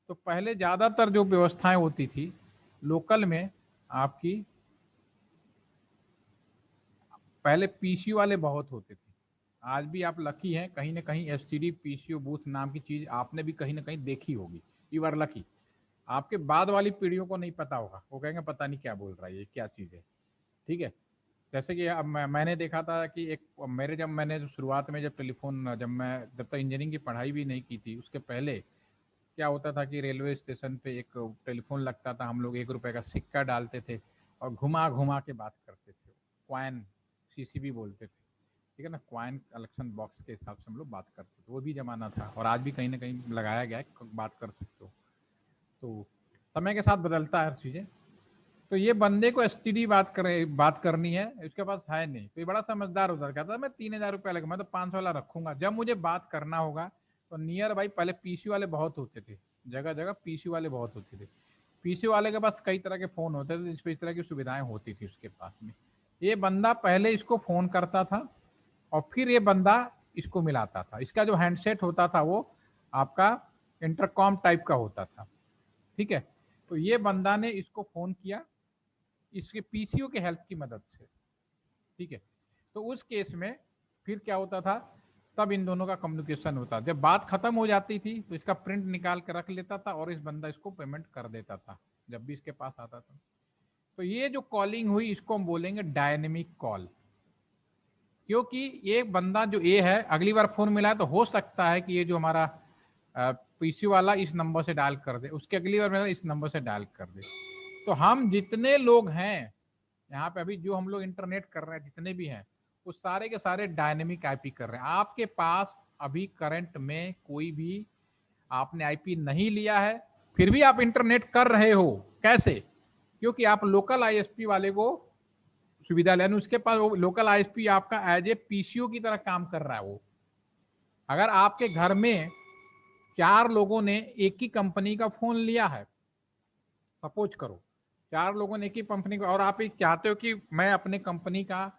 तो पहले ज्यादातर जो व्यवस्थाएं होती थी लोकल में आपकी, पहले पीसीओ वाले बहुत होते थे। आज भी आप लकी हैं, कहीं ना कहीं एसटीडी पीसीओ बूथ नाम की चीज आपने भी कहीं ना कहीं देखी होगी। You are lucky. आपके बाद वाली पीढ़ियों को नहीं पता होगा, वो कहेंगे पता नहीं क्या बोल रहा है, ये क्या चीज है। ठीक है, जैसे कि अब मैंने देखा था कि एक मेरे, जब मैंने शुरुआत में जब टेलीफोन, जब तक इंजीनियरिंग की पढ़ाई भी नहीं की थी उसके पहले, क्या होता था कि रेलवे स्टेशन पे एक टेलीफोन लगता था, हम लोग 1 रुपए का सिक्का डालते थे और घुमा घुमा के बात करते थे। क्वाइन, सीसीबी बोलते थे। ठीक है ना, क्वाइन कलेक्शन बॉक्स के हिसाब से हम लोग बात करते थे। वो भी जमाना था और आज भी कहीं ना कहीं लगाया गया है, बात कर सकते हो। तो समय के साथ बदलता है हर चीजें। तो ये बंदे को एसटीडी बात करनी है, इसके पास है नहीं। तो ये बड़ा समझदार होता है, कहता है मैं 3,000 रुपया लगा, मैं तो 500 वाला रखूंगा, जब मुझे बात करना होगा। तो नियर भाई पहले पीसी वाले बहुत होते थे, जगह जगह पीसी वाले बहुत होते थे। पीसी वाले के पास कई तरह के फोन होते थे जिसपे इस तरह की सुविधाएं होती थी उसके पास में। ये बंदा पहले इसको फोन करता था और फिर ये बंदा इसको मिलाता था। इसका जो हैंडसेट होता था वो आपका इंटरकॉम टाइप का होता था, ठीक है। तो ये बंदा ने इसको फोन किया इसके पीसीओ के हेल्प की मदद से, ठीक है। तो उस केस में फिर क्या होता था, तब इन दोनों का कम्युनिकेशन होता, जब बात खत्म हो जाती थी तो इसका प्रिंट निकाल के रख लेता था और इस बंदा इसको पेमेंट कर देता था जब भी इसके पास आता था। तो ये जो कॉलिंग हुई इसको हम बोलेंगे डायनेमिक कॉल, क्योंकि ये बंदा जो ए है अगली बार फोन मिला तो हो सकता है कि ये जो हमारा पीसी वाला इस नंबर से डायल कर दे, उसके अगली बार मिला इस नंबर से डायल कर दे। तो हम जितने लोग हैं यहाँ पे अभी जो हम लोग इंटरनेट कर रहे हैं जितने भी हैं वो सारे के सारे डायनेमिक आईपी कर रहे हैं। आपके पास अभी करंट में कोई भी आपने आईपी नहीं लिया है फिर भी आप इंटरनेट कर रहे हो, कैसे? क्योंकि आप लोकल आईएसपी वाले को सुविधा लेना, उसके पास वो लोकल आईएसपी आपका एज ए पीसीओ की तरह काम कर रहा है। वो अगर आपके घर में 4 लोगों ने एक ही कंपनी का फोन लिया है, सपोज करो 4 लोगों ने एक ही कंपनी का, और आप ये चाहते हो कि मैं अपने कंपनी का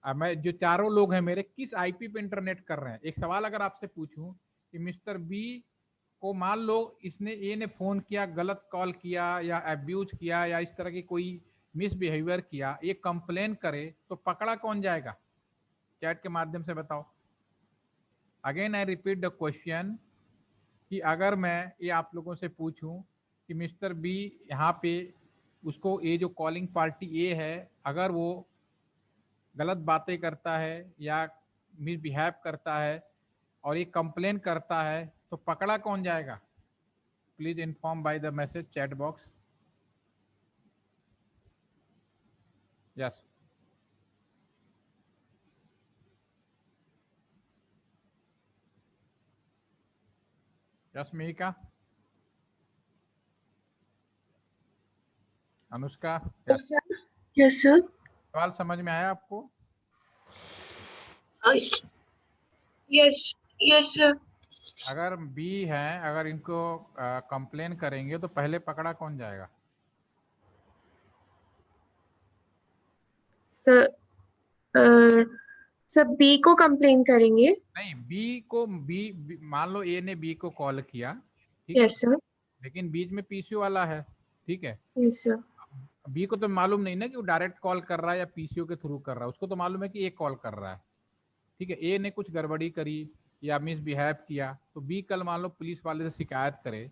मैं जो चारों लोग हैं मेरे किस आईपी पे इंटरनेट कर रहे हैं। एक सवाल अगर आपसे पूछूं कि मिस्टर बी को मान लो इसने ए ने फोन किया, गलत कॉल किया या अब्यूज किया या इस तरह की कोई मिसबिहेवियर किया, ये कंप्लेन करे तो पकड़ा कौन जाएगा? चैट के माध्यम से बताओ। Again I repeat the question कि अगर मैं ये आप लोगों से पूछूं कि मिस्टर बी यहाँ पे उसको ये जो कॉलिंग पार्टी ए है अगर वो गलत बातें करता है या मिसबिहेव करता है और ये कंप्लेन करता है तो पकड़ा कौन जाएगा? Please inform by the message chat box. Yes, yes Mihika, Anushka, yes.
Yes sir.
सवाल समझ में आया आपको?
Yes, yes sir.
अगर बी है, अगर इनको कंप्लेन करेंगे तो पहले पकड़ा कौन जाएगा?
सर सर बी को कंप्लेन करेंगे।
नहीं, बी को मान लो ए ने बी को कॉल किया, ठीक है,
यस सर।
लेकिन बीच में पीसीओ वाला है, ठीक है।
Yes sir.
बी को तो मालूम नहीं ना कि वो डायरेक्ट कॉल कर रहा है या पीसीओ के थ्रू कर रहा है, उसको तो मालूम है कि ए कॉल कर रहा है, ठीक है। ए ने कुछ गड़बड़ी करी या मिसबिहेव किया तो बी कल मान लो पुलिस वाले से शिकायत करे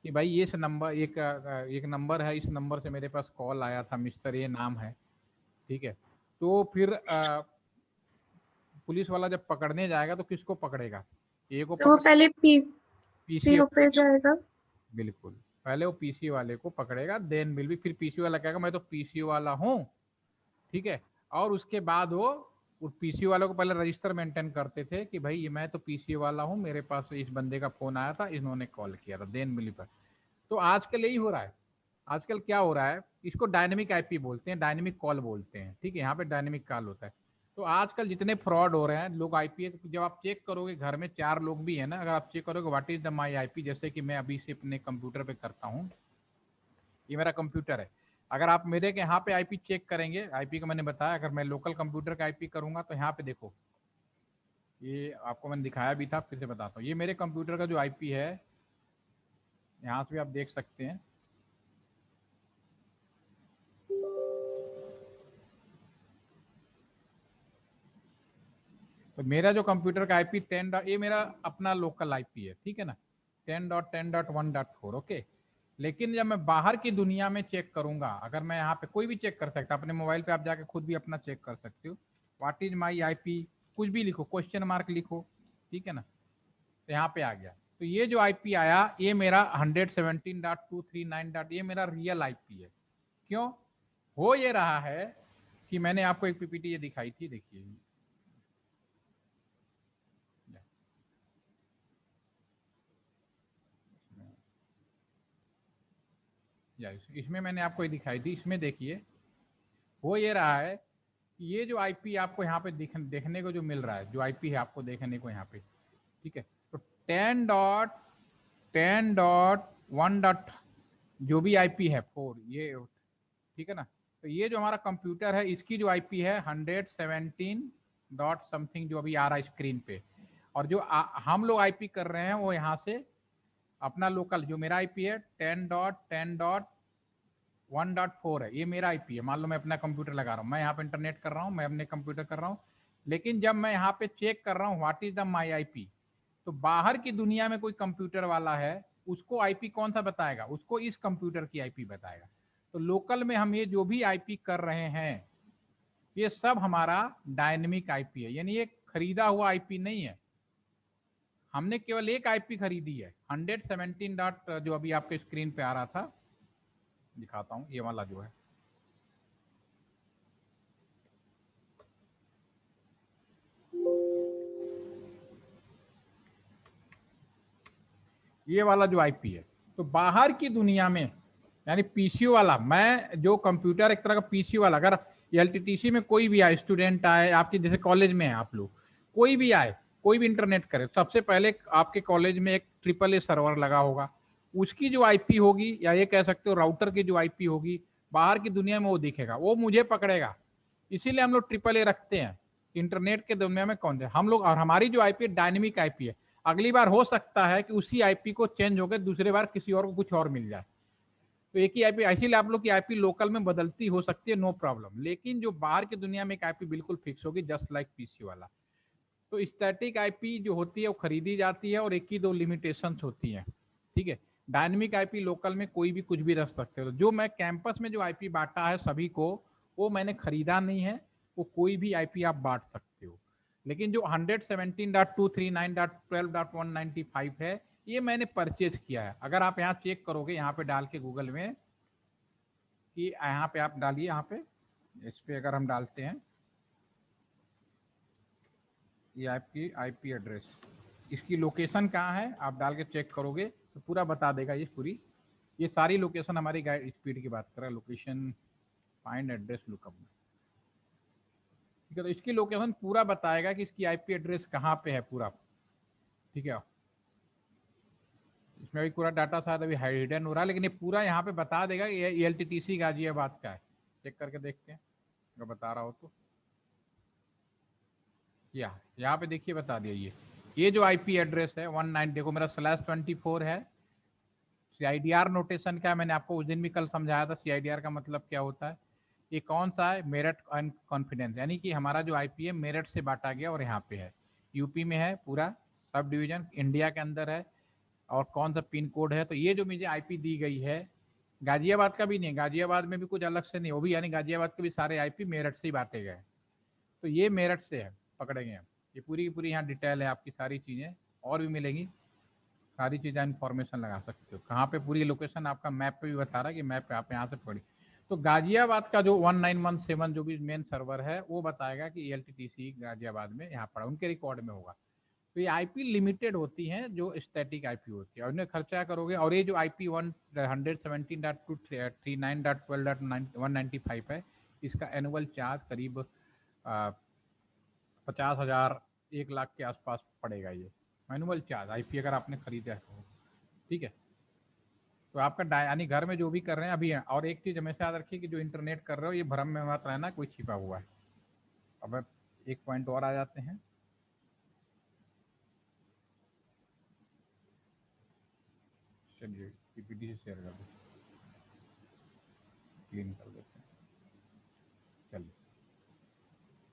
कि भाई ये नंबर एक नंबर है, इस नंबर से मेरे पास कॉल आया था, मिस्टर ए नाम है, ठीक है। तो फिर पुलिस वाला जब पकड़ने जाएगा तो किसको पकड़ेगा? ए को
तो वो
पकड़,
पहले
पीसीओ,
पीसीओ पे जाएगा।
बिल्कुल, पहले वो पीसी वाले को पकड़ेगा, देन विल भी, फिर पीसी वाला कहेगा मैं तो पीसी वाला हूँ, ठीक है। और उसके बाद वो पीसी वालों को पहले रजिस्टर मेंटेन करते थे कि भाई ये मैं तो पीसी वाला हूँ, मेरे पास इस बंदे का फोन आया था, इन्होंने कॉल किया था, देन मिली पर। तो आजकल यही हो रहा है। आजकल क्या हो रहा है, इसको डायनेमिक आईपी बोलते हैं, डायनेमिक कॉल बोलते हैं, ठीक है। यहाँ पे डायनेमिक कॉल होता है। तो आजकल जितने फ्रॉड हो रहे हैं लोग आईपी, जब आप चेक करोगे घर में 4 लोग भी है ना, अगर आप चेक करोगे what is the my IP, जैसे कि मैं अभी से अपने कंप्यूटर पे करता हूँ, ये मेरा कंप्यूटर है। अगर आप मेरे के यहाँ पे आईपी चेक करेंगे, आईपी का मैंने बताया, अगर मैं लोकल कंप्यूटर का आईपी करूंगा तो यहाँ पे देखो, ये आपको मैंने दिखाया भी था, फिर से बताता हूँ। ये मेरे कंप्यूटर का जो आईपी है, यहाँ से भी आप देख सकते हैं। तो मेरा जो कंप्यूटर का आईपी 10 ये मेरा अपना लोकल आईपी है, ठीक है ना, 10.10.1.4, ओके। लेकिन जब मैं बाहर की दुनिया में चेक करूंगा, अगर मैं यहाँ पे कोई भी चेक कर सकता, अपने मोबाइल पे आप जाके खुद भी अपना चेक कर सकते हो, व्हाट इज माई आईपी, कुछ भी लिखो, क्वेश्चन मार्क लिखो, ठीक है ना, तो यहाँ पे आ गया। तो ये जो आईपी आया ये मेरा 117.239. ये मेरा रियल आईपी है। क्यों हो ये रहा है कि मैंने आपको एक पीपीटी ये दिखाई थी, देखिए, या इसमें मैंने आपको ये दिखाई थी, इसमें देखिए हो ये रहा है कि ये जो आईपी आपको यहाँ पे देखने को जो मिल रहा है, जो आईपी है आपको देखने को यहाँ पे, ठीक है। तो 10.10.1. जो भी आईपी है 4 ये, ठीक है ना। तो ये जो हमारा कंप्यूटर है इसकी जो आईपी है 117 डॉट समथिंग जो अभी आ रहा है स्क्रीन पे, और जो हम लोग आईपी कर रहे हैं वो यहाँ से अपना लोकल जो मेरा आईपी है 10.10.1.4 है, ये मेरा आईपी है। मान लो मैं अपना कंप्यूटर लगा रहा हूँ, मैं यहाँ पे इंटरनेट कर रहा हूँ, मैं अपने कंप्यूटर कर रहा हूँ, लेकिन जब मैं यहाँ पे चेक कर रहा हूँ what is the my IP, तो बाहर की दुनिया में कोई कंप्यूटर वाला है, उसको आईपी कौन सा बताएगा, उसको इस कंप्यूटर की आईपी बताएगा। तो लोकल में हम ये जो भी आईपी कर रहे हैं ये सब हमारा डायनेमिक आईपी है, यानी ये खरीदा हुआ आईपी नहीं है, हमने केवल एक आईपी खरीदी है 117 डॉट, जो अभी आपके स्क्रीन पे आ रहा था, दिखाता हूं, ये वाला जो है, ये वाला जो आईपी है। तो बाहर की दुनिया में यानी पीसीओ वाला, मैं जो कंप्यूटर एक तरह का पीसीओ वाला, अगर एलटीटीसी में कोई भी आए, स्टूडेंट आए आपके, जैसे कॉलेज में है आप लोग, कोई भी आए, कोई भी इंटरनेट करे, सबसे पहले आपके कॉलेज में एक ट्रिपल ए सर्वर लगा होगा, उसकी जो आईपी होगी, या ये कह सकते हो राउटर की जो आईपी होगी, बाहर की दुनिया में वो दिखेगा, वो मुझे पकड़ेगा। इसीलिए हम लोग ट्रिपल ए रखते हैं। इंटरनेट के दुनिया में कौन है हम लोग, और हमारी जो आईपी डायनेमिक आईपी है, अगली बार हो सकता है कि उसी आईपी को चेंज होकर दूसरे बार किसी और को कुछ और मिल जाए। तो एक ही आईपी, इसीलिए आप लोग की आईपी लोकल में बदलती हो सकती है, नो प्रॉब्लम, लेकिन जो बाहर की दुनिया में एक आईपी बिल्कुल फिक्स होगी, जस्ट लाइक पीसी वाला। तो स्टैटिक आईपी जो होती है वो खरीदी जाती है, और एक ही दो लिमिटेशंस होती हैं, ठीक है। डायनेमिक आईपी लोकल में कोई भी कुछ भी रख सकते हो। जो मैं कैंपस में जो आईपी बांटा है सभी को, वो मैंने खरीदा नहीं है, वो कोई भी आईपी आप बांट सकते हो। लेकिन जो 117.239.12.195 है, ये मैंने परचेज किया है। अगर आप यहाँ चेक करोगे, यहाँ पे डाल के गूगल में, कि यहाँ पे आप डालिए, यहाँ पे इस पे अगर हम डालते हैं ये आपकी आईपी एड्रेस, इसकी लोकेशन कहाँ है आप डाल के चेक करोगे तो पूरा बता देगा ये पूरी, ये सारी लोकेशन हमारी गाइड स्पीड की बात कर रहा है, लोकेशन फाइंड एड्रेस लुकअप में, ठीक है। तो इसकी लोकेशन पूरा बताएगा कि इसकी आईपी एड्रेस कहाँ पे है पूरा, ठीक है। इसमें अभी पूरा डाटा शायद अभी हिडन हो रहा है, लेकिन ये पूरा यहाँ पे बता देगा ये एलटीटीसी गाजियाबाद का है। चेक करके देखते हैं अगर बता रहा हो तो, यहाँ पे देखिए बता दिया। ये जो आईपी एड्रेस है 19, देखो मेरा /24 है। सीआईडीआर नोटेशन क्या, मैंने आपको उस दिन भी कल समझाया था सीआईडीआर का मतलब क्या होता है। ये कौन सा है, मेरठ एंड कॉन्फिडेंस, यानी कि हमारा जो आईपी है मेरठ से बांटा गया और यहाँ पे है, यूपी में है पूरा सब डिवीजन, इंडिया के अंदर है, और कौन सा पिन कोड है। तो ये जो मुझे आईपी दी गई है, गाजियाबाद का भी नहीं, गाजियाबाद में भी कुछ अलग से नहीं, वो भी यानी गाजियाबाद के भी सारे आईपी मेरठ से ही बांटे गए। तो ये मेरठ से है, पकड़े गए। ये पूरी की पूरी यहाँ डिटेल है, आपकी सारी चीज़ें और भी मिलेंगी, सारी चीज़ें इन्फॉर्मेशन लगा सकते हो। कहाँ पे पूरी लोकेशन आपका मैप पे भी बता रहा है कि मैप पे आप यहाँ से पकड़ी। तो गाजियाबाद का जो 1917 जो भी मेन सर्वर है वो बताएगा कि एलटीटीसी गाजियाबाद में यहाँ पड़ा, उनके रिकॉर्ड में होगा। तो ये आईपी लिमिटेड होती हैं जो स्टैटिक आईपी होती है, और इन्हें खर्चा करोगे। और ये जो आईपी 117.239.12.195 है, इसका एनुअल चार्ज करीब 50,000 1 लाख के आसपास पड़ेगा ये मैनुअल चार्ज, आईपी अगर आपने खरीदा है तो, ठीक है। तो आपका यानी घर में जो भी कर रहे हैं अभी है। और एक चीज हमेशा याद रखिए कि जो इंटरनेट कर रहे हो ये भ्रम में मत रहना कोई छिपा हुआ है। अब एक पॉइंट और आ जाते हैं, चलिए पीपीटी से शेयर कर दो, क्लीन कर देते हैं। चलिए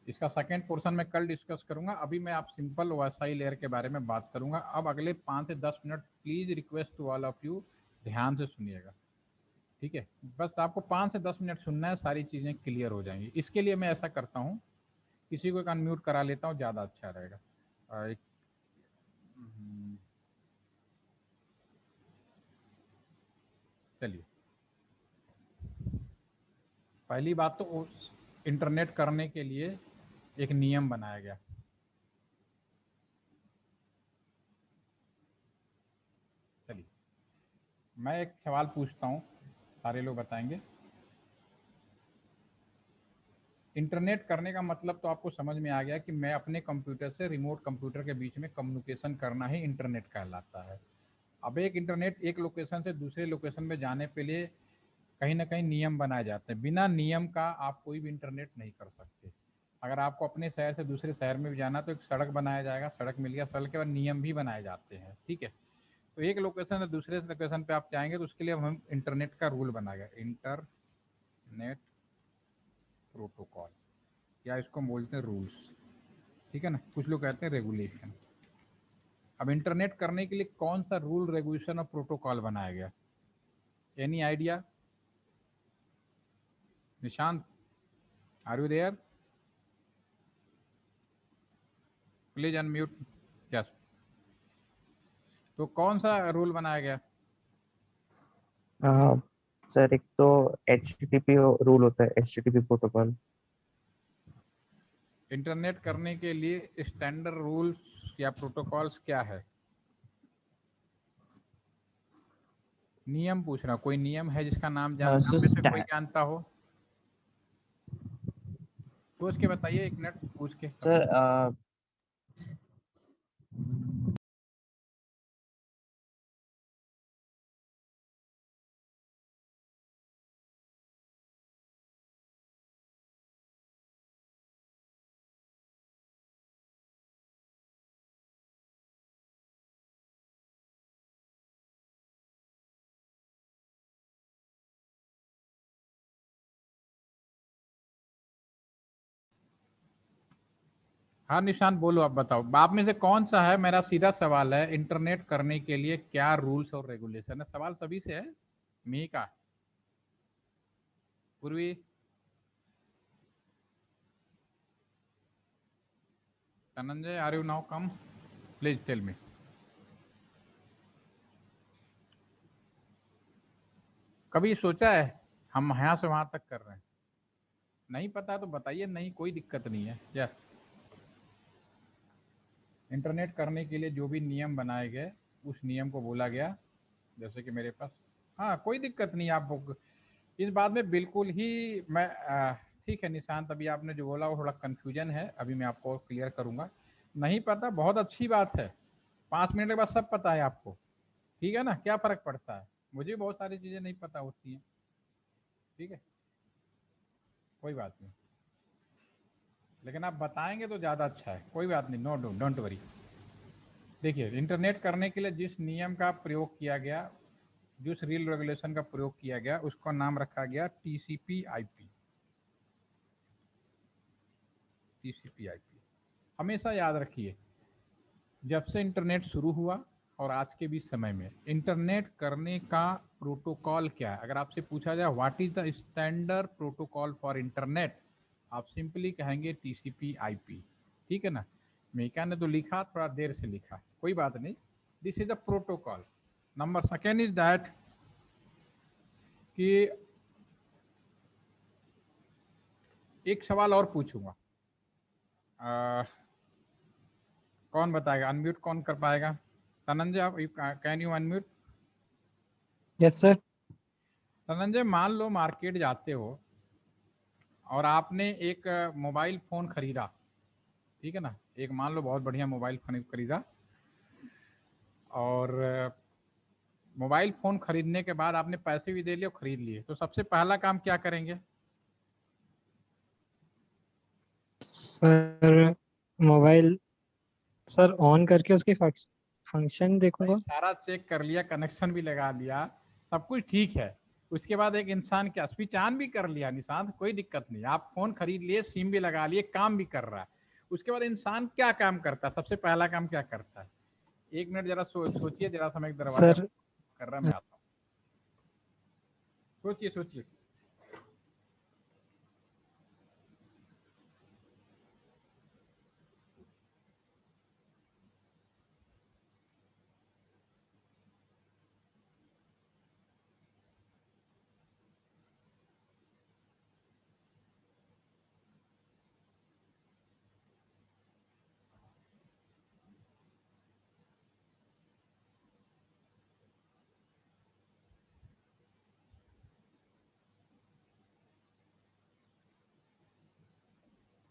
इसका सेकंड पोर्शन मैं कल डिस्कस करूंगा, अभी मैं आप सिंपल वाईफाई लेयर के बारे में बात करूंगा। अब अगले 5 से 10 minute please request to all of you ध्यान से सुनिएगा, ठीक है। बस आपको 5 से 10 मिनट सुनना है, सारी चीज़ें क्लियर हो जाएंगी। इसके लिए मैं ऐसा करता हूँ, किसी को एक अनम्यूट करा लेता हूँ, ज़्यादा अच्छा रहेगा। चलिए पहली बात तो इंटरनेट करने के लिए एक नियम बनाया गया। चलिए मैं एक सवाल पूछता हूँ, सारे लोग बताएंगे। इंटरनेट करने का मतलब तो आपको समझ में आ गया कि मैं अपने कंप्यूटर से रिमोट कंप्यूटर के बीच में कम्युनिकेशन करना ही इंटरनेट कहलाता है। अब एक इंटरनेट एक लोकेशन से दूसरे लोकेशन में जाने के लिए कहीं ना कहीं नियम बनाए जाते हैं, बिना नियम का आप कोई भी इंटरनेट नहीं कर सकते। अगर आपको अपने शहर से दूसरे शहर में भी जाना तो एक सड़क बनाया जाएगा, सड़क मिल गया, सड़क के बाद नियम भी बनाए जाते हैं, ठीक है। तो एक लोकेशन से दूसरे लोकेशन पे आप जाएंगे तो उसके लिए हम इंटरनेट का रूल बनाएगा, इंटरनेट प्रोटोकॉल, या इसको बोलते हैं रूल्स, ठीक है ना, कुछ लोग कहते हैं रेगुलेशन। अब इंटरनेट करने के लिए कौन सा रूल, रेगुलेशन और प्रोटोकॉल बनाया गया? Any idea? Nishant, are you there? Please unmute. Yes, तो कौन सा रूल बनाया गया?
सर एक तो HTTP रूल होता है, HTTP प्रोटोकॉल।
इंटरनेट करने के लिए स्टैंडर्ड रूल्स या प्रोटोकॉल्स क्या है? नियम पूछ रहा, कोई नियम है जिसका नाम में से कोई जानता हो? सोच के बताइए, एक मिनट पूछ के।
सर
हाँ निशांत बोलो, आप बताओ, आप में से कौन सा है, मेरा सीधा सवाल है, इंटरनेट करने के लिए क्या रूल्स और रेगुलेशन है? सवाल सभी से है। Mika, Purvi, Dhananjay, are you now come? Please tell me. कभी सोचा है हम यहाँ से वहां तक कर रहे हैं? नहीं पता तो बताइए, नहीं कोई दिक्कत नहीं है। यस, इंटरनेट करने के लिए जो भी नियम बनाए गए उस नियम को बोला गया, जैसे कि मेरे पास, हाँ कोई दिक्कत नहीं, आप इस बात में बिल्कुल ही मैं ठीक है निशांत, अभी आपने जो बोला वो थोड़ा कन्फ्यूजन है, अभी मैं आपको क्लियर करूंगा। नहीं पता, बहुत अच्छी बात है, 5 मिनट के बाद सब पता है आपको, ठीक है ना, क्या फर्क पड़ता है, मुझे बहुत सारी चीजें नहीं पता होती हैं, ठीक है, कोई बात नहीं, लेकिन आप बताएंगे तो ज्यादा अच्छा है, कोई बात नहीं, नो डोंट वरी। देखिए, इंटरनेट करने के लिए जिस नियम का प्रयोग किया गया, जिस रूल रेगुलेशन का प्रयोग किया गया, उसका नाम रखा गया TCP/IP। TCP/IP हमेशा याद रखिए, जब से इंटरनेट शुरू हुआ और आज के भी समय में इंटरनेट करने का प्रोटोकॉल क्या है, अगर आपसे पूछा जाए what is the standard protocol for internet, आप सिंपली कहेंगे TCP/IP, ठीक है ना। मेका ने तो लिखा, थोड़ा देर से लिखा, कोई बात नहीं, this is the protocol. Number second is that कि एक सवाल और पूछूंगा, कौन बताएगा, अनम्यूट कौन कर पाएगा? धनंजय, आप can you unmute?
Yes sir.
Dhananjay, मान लो मार्केट जाते हो और आपने एक मोबाइल फोन खरीदा, ठीक है ना, एक मान लो बहुत बढ़िया मोबाइल फोन खरीदा, और मोबाइल फोन खरीदने के बाद आपने पैसे भी दे लिए और खरीद लिए, तो सबसे पहला काम क्या करेंगे?
सर मोबाइल सर ऑन करके उसकी फंक्शन देखूंगा।
सारा चेक कर लिया, कनेक्शन भी लगा लिया, सब कुछ ठीक है, उसके बाद एक इंसान क्या स्विच ऑन भी कर लिया निशांत, कोई दिक्कत नहीं, आप फोन खरीद लिए, सिम भी लगा लिए, काम भी कर रहा है, उसके बाद इंसान क्या काम करता है, सबसे पहला काम क्या करता है? 1 मिनट जरा सोचिए, जरा समय दरवाजा
सर
कर रहा, मैं आता हूँ, सोचिए सोचिए।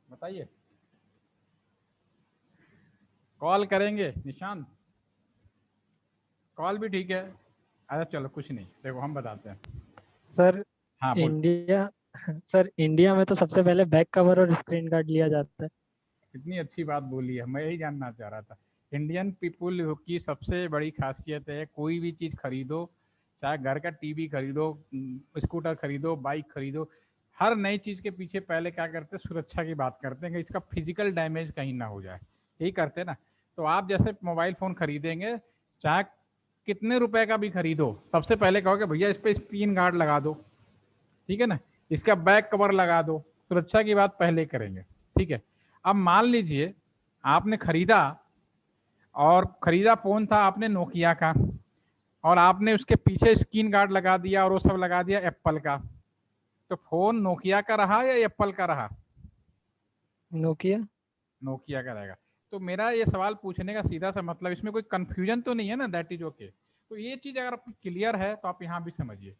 बताइए, कॉल करेंगे निशांत? कॉल भी ठीक है, अच्छा चलो कुछ नहीं, देखो हम बताते हैं।
सर
हाँ बोल।
इंडिया सर इंडिया में तो सबसे पहले बैक कवर और स्क्रीन गार्ड लिया जाता है।
कितनी अच्छी बात बोली है, मैं यही जानना चाह रहा था, इंडियन पीपुल की सबसे बड़ी खासियत है, कोई भी चीज़ खरीदो, चाहे घर का टीवी खरीदो, स्कूटर खरीदो, बाइक खरीदो, हर नई चीज़ के पीछे पहले क्या करते हैं, सुरक्षा की बात करते हैं कि इसका फिजिकल डैमेज कहीं ना हो जाए, यही करते हैं ना। तो आप जैसे मोबाइल फ़ोन खरीदेंगे, चाहे कितने रुपए का भी खरीदो, सबसे पहले कहोगे भैया इस पर स्क्रीन गार्ड लगा दो, ठीक है ना, इसका बैक कवर लगा दो, सुरक्षा की बात पहले करेंगे, ठीक है। अब मान लीजिए आपने खरीदा, और खरीदा फोन था आपने नोकिया का, और आपने उसके पीछे स्क्रीन गार्ड लगा दिया और वो सब लगा दिया एप्पल का, तो फोन नोकिया का रहा या एप्पल का रहा?
नोकिया।
नोकिया का रहेगा। तो मेरा ये सवाल पूछने का सीधा सा मतलब, इसमें कोई कंफ्यूजन तो नहीं है ना, दैट इज ओके। तो ये चीज अगर आपकी क्लियर है तो आप यहाँ भी समझिए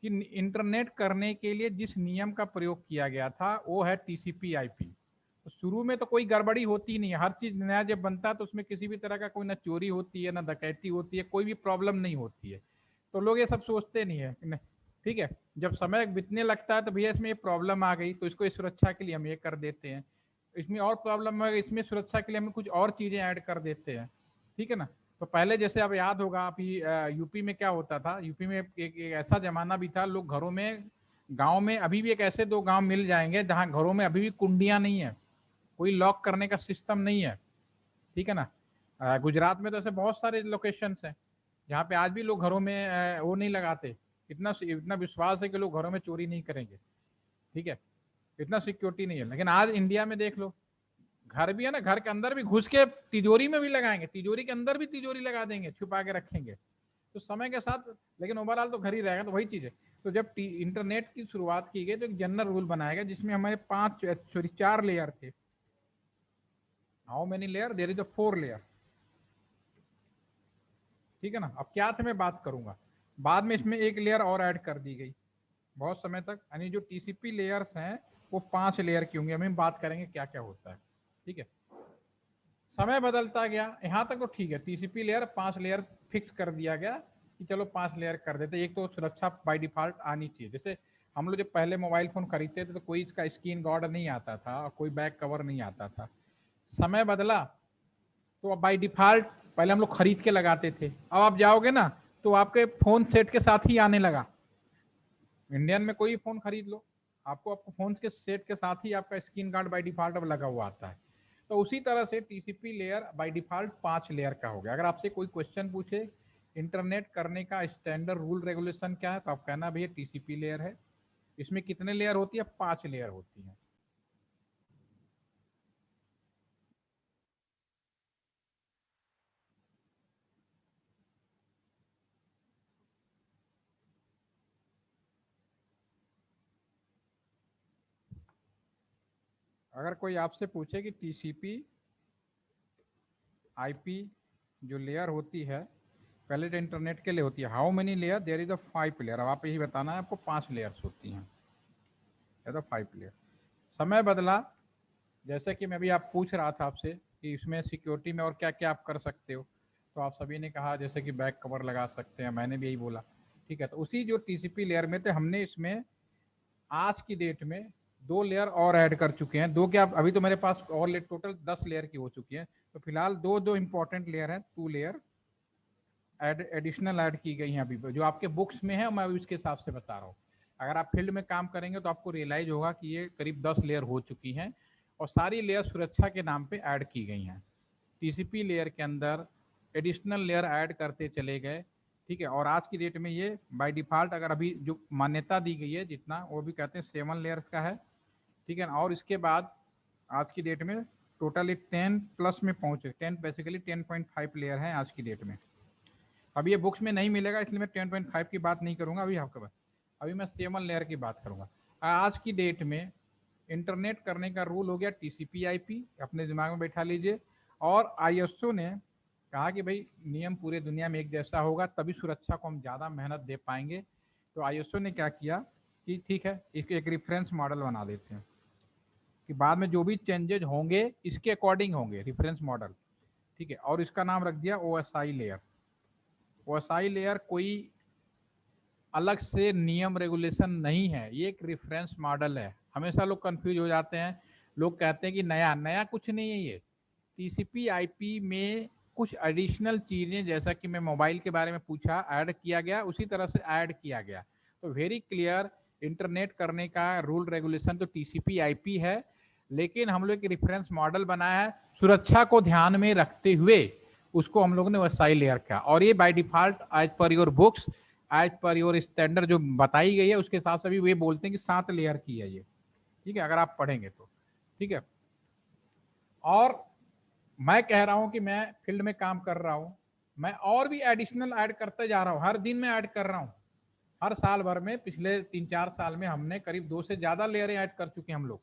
कि इंटरनेट करने के लिए जिस नियम का प्रयोग किया गया था वो है टीसीपी आईपी। तो शुरू में तो कोई गड़बड़ी होती नहीं है, हर चीज नया जब बनता है तो उसमें किसी भी तरह का कोई ना चोरी होती है ना डकैती होती है, कोई भी प्रॉब्लम नहीं होती है। तो लोग ये सब सोचते नहीं है, ठीक है। जब समय बीतने लगता है तो भैया इसमें ये प्रॉब्लम आ गई, तो इसको इस सुरक्षा के लिए हम ये कर देते हैं, इसमें और प्रॉब्लम है, इसमें सुरक्षा के लिए हम कुछ और चीजें ऐड कर देते हैं, ठीक है ना। तो पहले जैसे अब याद होगा अभी यूपी में क्या होता था, यूपी में एक ऐसा जमाना भी था, लोग घरों में, गांव में अभी भी एक ऐसे दो गांव मिल जाएंगे जहां घरों में अभी भी कुंडियां नहीं है, कोई लॉक करने का सिस्टम नहीं है, ठीक है ना। गुजरात में तो ऐसे बहुत सारे लोकेशंस हैं जहाँ पे आज भी लोग घरों में वो नहीं लगाते, इतना इतना विश्वास है कि लोग घरों में चोरी नहीं करेंगे, ठीक है, इतना सिक्योरिटी नहीं है। लेकिन आज इंडिया में देख लो, घर भी है ना, घर के अंदर भी घुस के तिजोरी में भी लगाएंगे, तिजोरी के अंदर भी तिजोरी लगा देंगे, छुपा के रखेंगे। तो समय के साथ लेकिन ओवरऑल तो घर ही रहेगा, तो वही चीज है। तो जब इंटरनेट की शुरुआत की गई तो एक जनरल रूल बनाया गया जिसमें हमारे 4 लेयर थे। How many layer? There is a 4 layer, ठीक है ना। अब क्या थे मैं बात करूंगा, बाद में इसमें एक लेयर और ऐड कर दी गई बहुत समय तक, यानी जो टीसीपी लेयर्स हैं वो 5 लेयर की होंगी, हम बात करेंगे क्या क्या होता है, ठीक है। समय बदलता गया, यहाँ तक तो ठीक है, टीसीपी लेयर 5 लेयर फिक्स कर दिया गया कि चलो 5 लेयर कर देते। एक तो सुरक्षा बाय डिफॉल्ट आनी चाहिए, जैसे हम लोग जब पहले मोबाइल फोन खरीदते थे तो कोई इसका स्क्रीन गार्ड नहीं आता था और कोई बैक कवर नहीं आता था। समय बदला तो अब बाय डिफॉल्ट पहले हम लोग खरीद के लगाते थे, अब आप जाओगे ना तो आपके फोन सेट के साथ ही आने लगा। इंडियन में कोई फोन खरीद लो, आपको फोन के सेट के साथ ही आपका स्क्रीन गार्ड बाय डिफॉल्ट अब लगा हुआ आता है। तो उसी तरह से TCP layer by default 5 layer का हो गया। अगर आपसे कोई क्वेश्चन पूछे इंटरनेट करने का स्टैंडर्ड रूल रेगुलेशन क्या है, तो आप कहना भैया टीसीपी लेयर है। इसमें कितने लेयर होती है? 5 लेयर होती है। अगर कोई आपसे पूछे कि टीसीपी आईपी जो लेयर होती है पहले तो इंटरनेट के लिए होती है, how many layer? There is a 5 layer. अब आप यही बताना है आपको 5 लेयर्स होती हैं, 5 लेयर। समय बदला, जैसे कि मैं भी आप पूछ रहा था आपसे कि इसमें सिक्योरिटी में और क्या क्या आप कर सकते हो, तो आप सभी ने कहा जैसे कि बैक कवर लगा सकते हैं, मैंने भी यही बोला, ठीक है। तो उसी जो टीसीपी लेयर में थे हमने इसमें आज की डेट में 2 लेयर और ऐड कर चुके हैं। दो क्या, अभी तो मेरे पास और टोटल 10 लेयर की हो चुकी है, तो फिलहाल दो इंपॉर्टेंट लेयर है, 2 लेयर एडिशनल ऐड की गई हैं अभी जो आपके बुक्स में है, मैं अभी उसके हिसाब से बता रहा हूँ। अगर आप फील्ड में काम करेंगे तो आपको रियलाइज होगा कि ये करीब 10 लेयर हो चुकी हैं और सारी लेयर सुरक्षा के नाम पे ऐड की गई हैं। टीसीपी लेयर के अंदर एडिशनल लेयर ऐड करते चले गए, ठीक है। और आज की डेट में ये बाय डिफॉल्ट अगर अभी जो मान्यता दी गई है जितना, वो भी कहते हैं 7 लेयर्स का है, ठीक है ना। और इसके बाद आज की डेट में टोटल 10 प्लस में पहुंचे, 10 बेसिकली 10.5 लेयर है आज की डेट में। अभी ये बुक्स में नहीं मिलेगा इसलिए मैं 10.5 की बात नहीं करूंगा अभी आपके पास, अभी मैं 7 लेयर की बात करूंगा। आज की डेट में इंटरनेट करने का रूल हो गया टीसीपी आईपी, अपने दिमाग में बैठा लीजिए। और आईएसओ ने कहा कि भाई नियम पूरे दुनिया में एक जैसा होगा तभी सुरक्षा को हम ज़्यादा मेहनत दे पाएंगे। तो आईएसओ ने क्या किया कि ठीक है इसके एक रेफरेंस मॉडल बना देते हैं कि बाद में जो भी चेंजेज होंगे इसके अकॉर्डिंग होंगे, रेफरेंस मॉडल, ठीक है। और इसका नाम रख दिया ओएसआई लेयर। ओएसआई लेयर कोई अलग से नियम रेगुलेशन नहीं है, ये एक रेफरेंस मॉडल है। हमेशा लोग कंफ्यूज हो जाते हैं, लोग कहते हैं कि नया नया कुछ नहीं है, ये टीसीपी आईपी में कुछ एडिशनल चीजें, जैसा कि मैं मोबाइल के बारे में पूछा, ऐड किया गया, उसी तरह से ऐड किया गया। तो वेरी क्लियर, इंटरनेट करने का रूल रेगुलेशन तो टीसीपी आईपी है, लेकिन हम लोग एक रेफरेंस मॉडल बनाया है सुरक्षा को ध्यान में रखते हुए, उसको हम लोगों ने वसाई लेयर किया। और ये by default as per your books, as per your standard जो बताई गई है उसके हिसाब से भी वे बोलते हैं कि 7 लेयर की है ये, ठीक है, अगर आप पढ़ेंगे तो, ठीक है। और मैं कह रहा हूं कि मैं फील्ड में काम कर रहा हूं, मैं और भी एडिशनल ऐड करते जा रहा हूं, हर दिन में ऐड कर रहा हूं। हर साल भर में पिछले 3-4 साल में हमने करीब 2 से ज्यादा लेयरें ऐड कर चुके हैं हम लोग।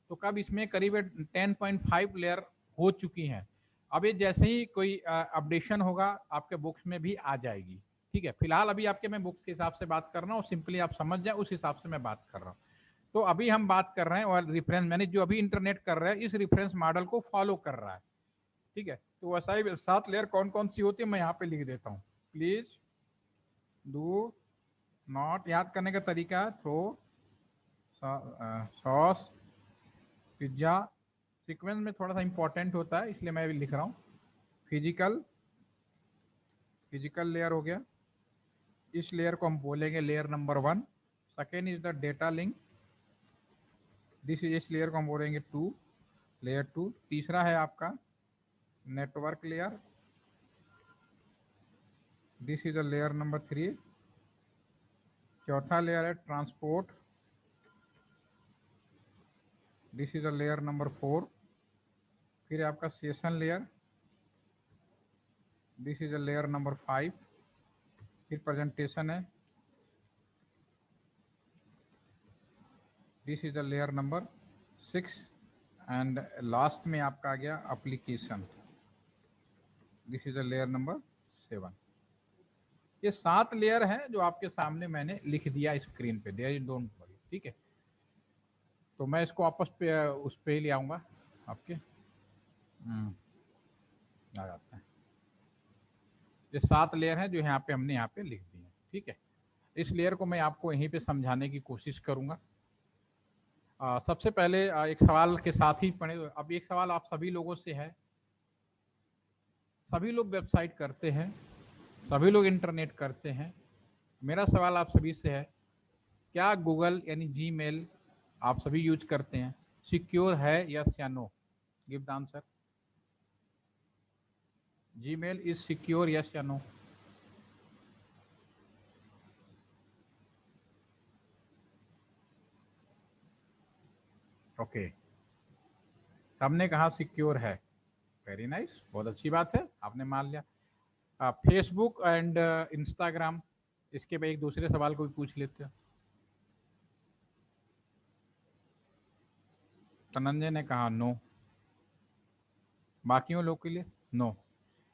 तो कब इसमें करीब 10.5 लेयर हो चुकी हैं। अब ये जैसे ही कोई अपडेशन होगा आपके बुक्स में भी आ जाएगी, ठीक है। फिलहाल अभी आपके मैं बुक्स के हिसाब से बात कर रहा हूँ, सिंपली आप समझ जाए उस हिसाब से मैं बात कर रहा हूँ। तो अभी हम बात कर रहे हैं और रेफरेंस मैंने जो अभी इंटरनेट कर रहा है इस रेफरेंस मॉडल को फॉलो कर रहा है, ठीक है। तो वैसा ही 7 लेयर कौन कौन सी होती है मैं यहाँ पे लिख देता हूँ। प्लीज डू नॉट, याद करने का तरीका, थ्रो सॉस पिज्जा, सीक्वेंस में थोड़ा सा इंपॉर्टेंट होता है इसलिए मैं भी लिख रहा हूँ। फिजिकल लेयर हो गया, इस लेयर को हम बोलेंगे layer number 1। Second is the data link, इस लेयर को हम बोलेंगे 2, लेयर 2। तीसरा है आपका network layer, this is the layer number 3। चौथा लेयर है transport, this is the layer number 4। फिर आपका session layer, this is the layer number 5। फिर प्रेजेंटेशन है, this is the layer number 6। And last में आपका आ गया application, this is the layer number 7। ये 7 लेयर हैं जो आपके सामने मैंने लिख दिया स्क्रीन पे, देयर इज डोंट वरी, ठीक है। तो मैं इसको आपस पे उस पे ही ले आऊंगा आपके, आ जाता है। ये 7 लेयर हैं जो यहाँ पे हमने यहाँ पे लिख दी है, ठीक है। इस लेयर को मैं आपको यहीं पे समझाने की कोशिश करूंगा। सबसे पहले एक सवाल के साथ ही पढ़े। अब एक सवाल आप सभी लोगों से है, सभी लोग वेबसाइट करते हैं, सभी लोग इंटरनेट करते हैं। मेरा सवाल आप सभी से है, क्या गूगल यानी जीमेल आप सभी यूज करते हैं, सिक्योर है यस या no? Give the answer. Gmail is secure yes या नो? ओके, सबने कहा सिक्योर है, वेरी नाइस, बहुत अच्छी बात है, आपने मान लिया। फेसबुक एंड इंस्टाग्राम, इसके पे एक दूसरे सवाल को भी पूछ लेते हैं। धनंजय ने कहा नो, बाकियों लोग के लिए नो।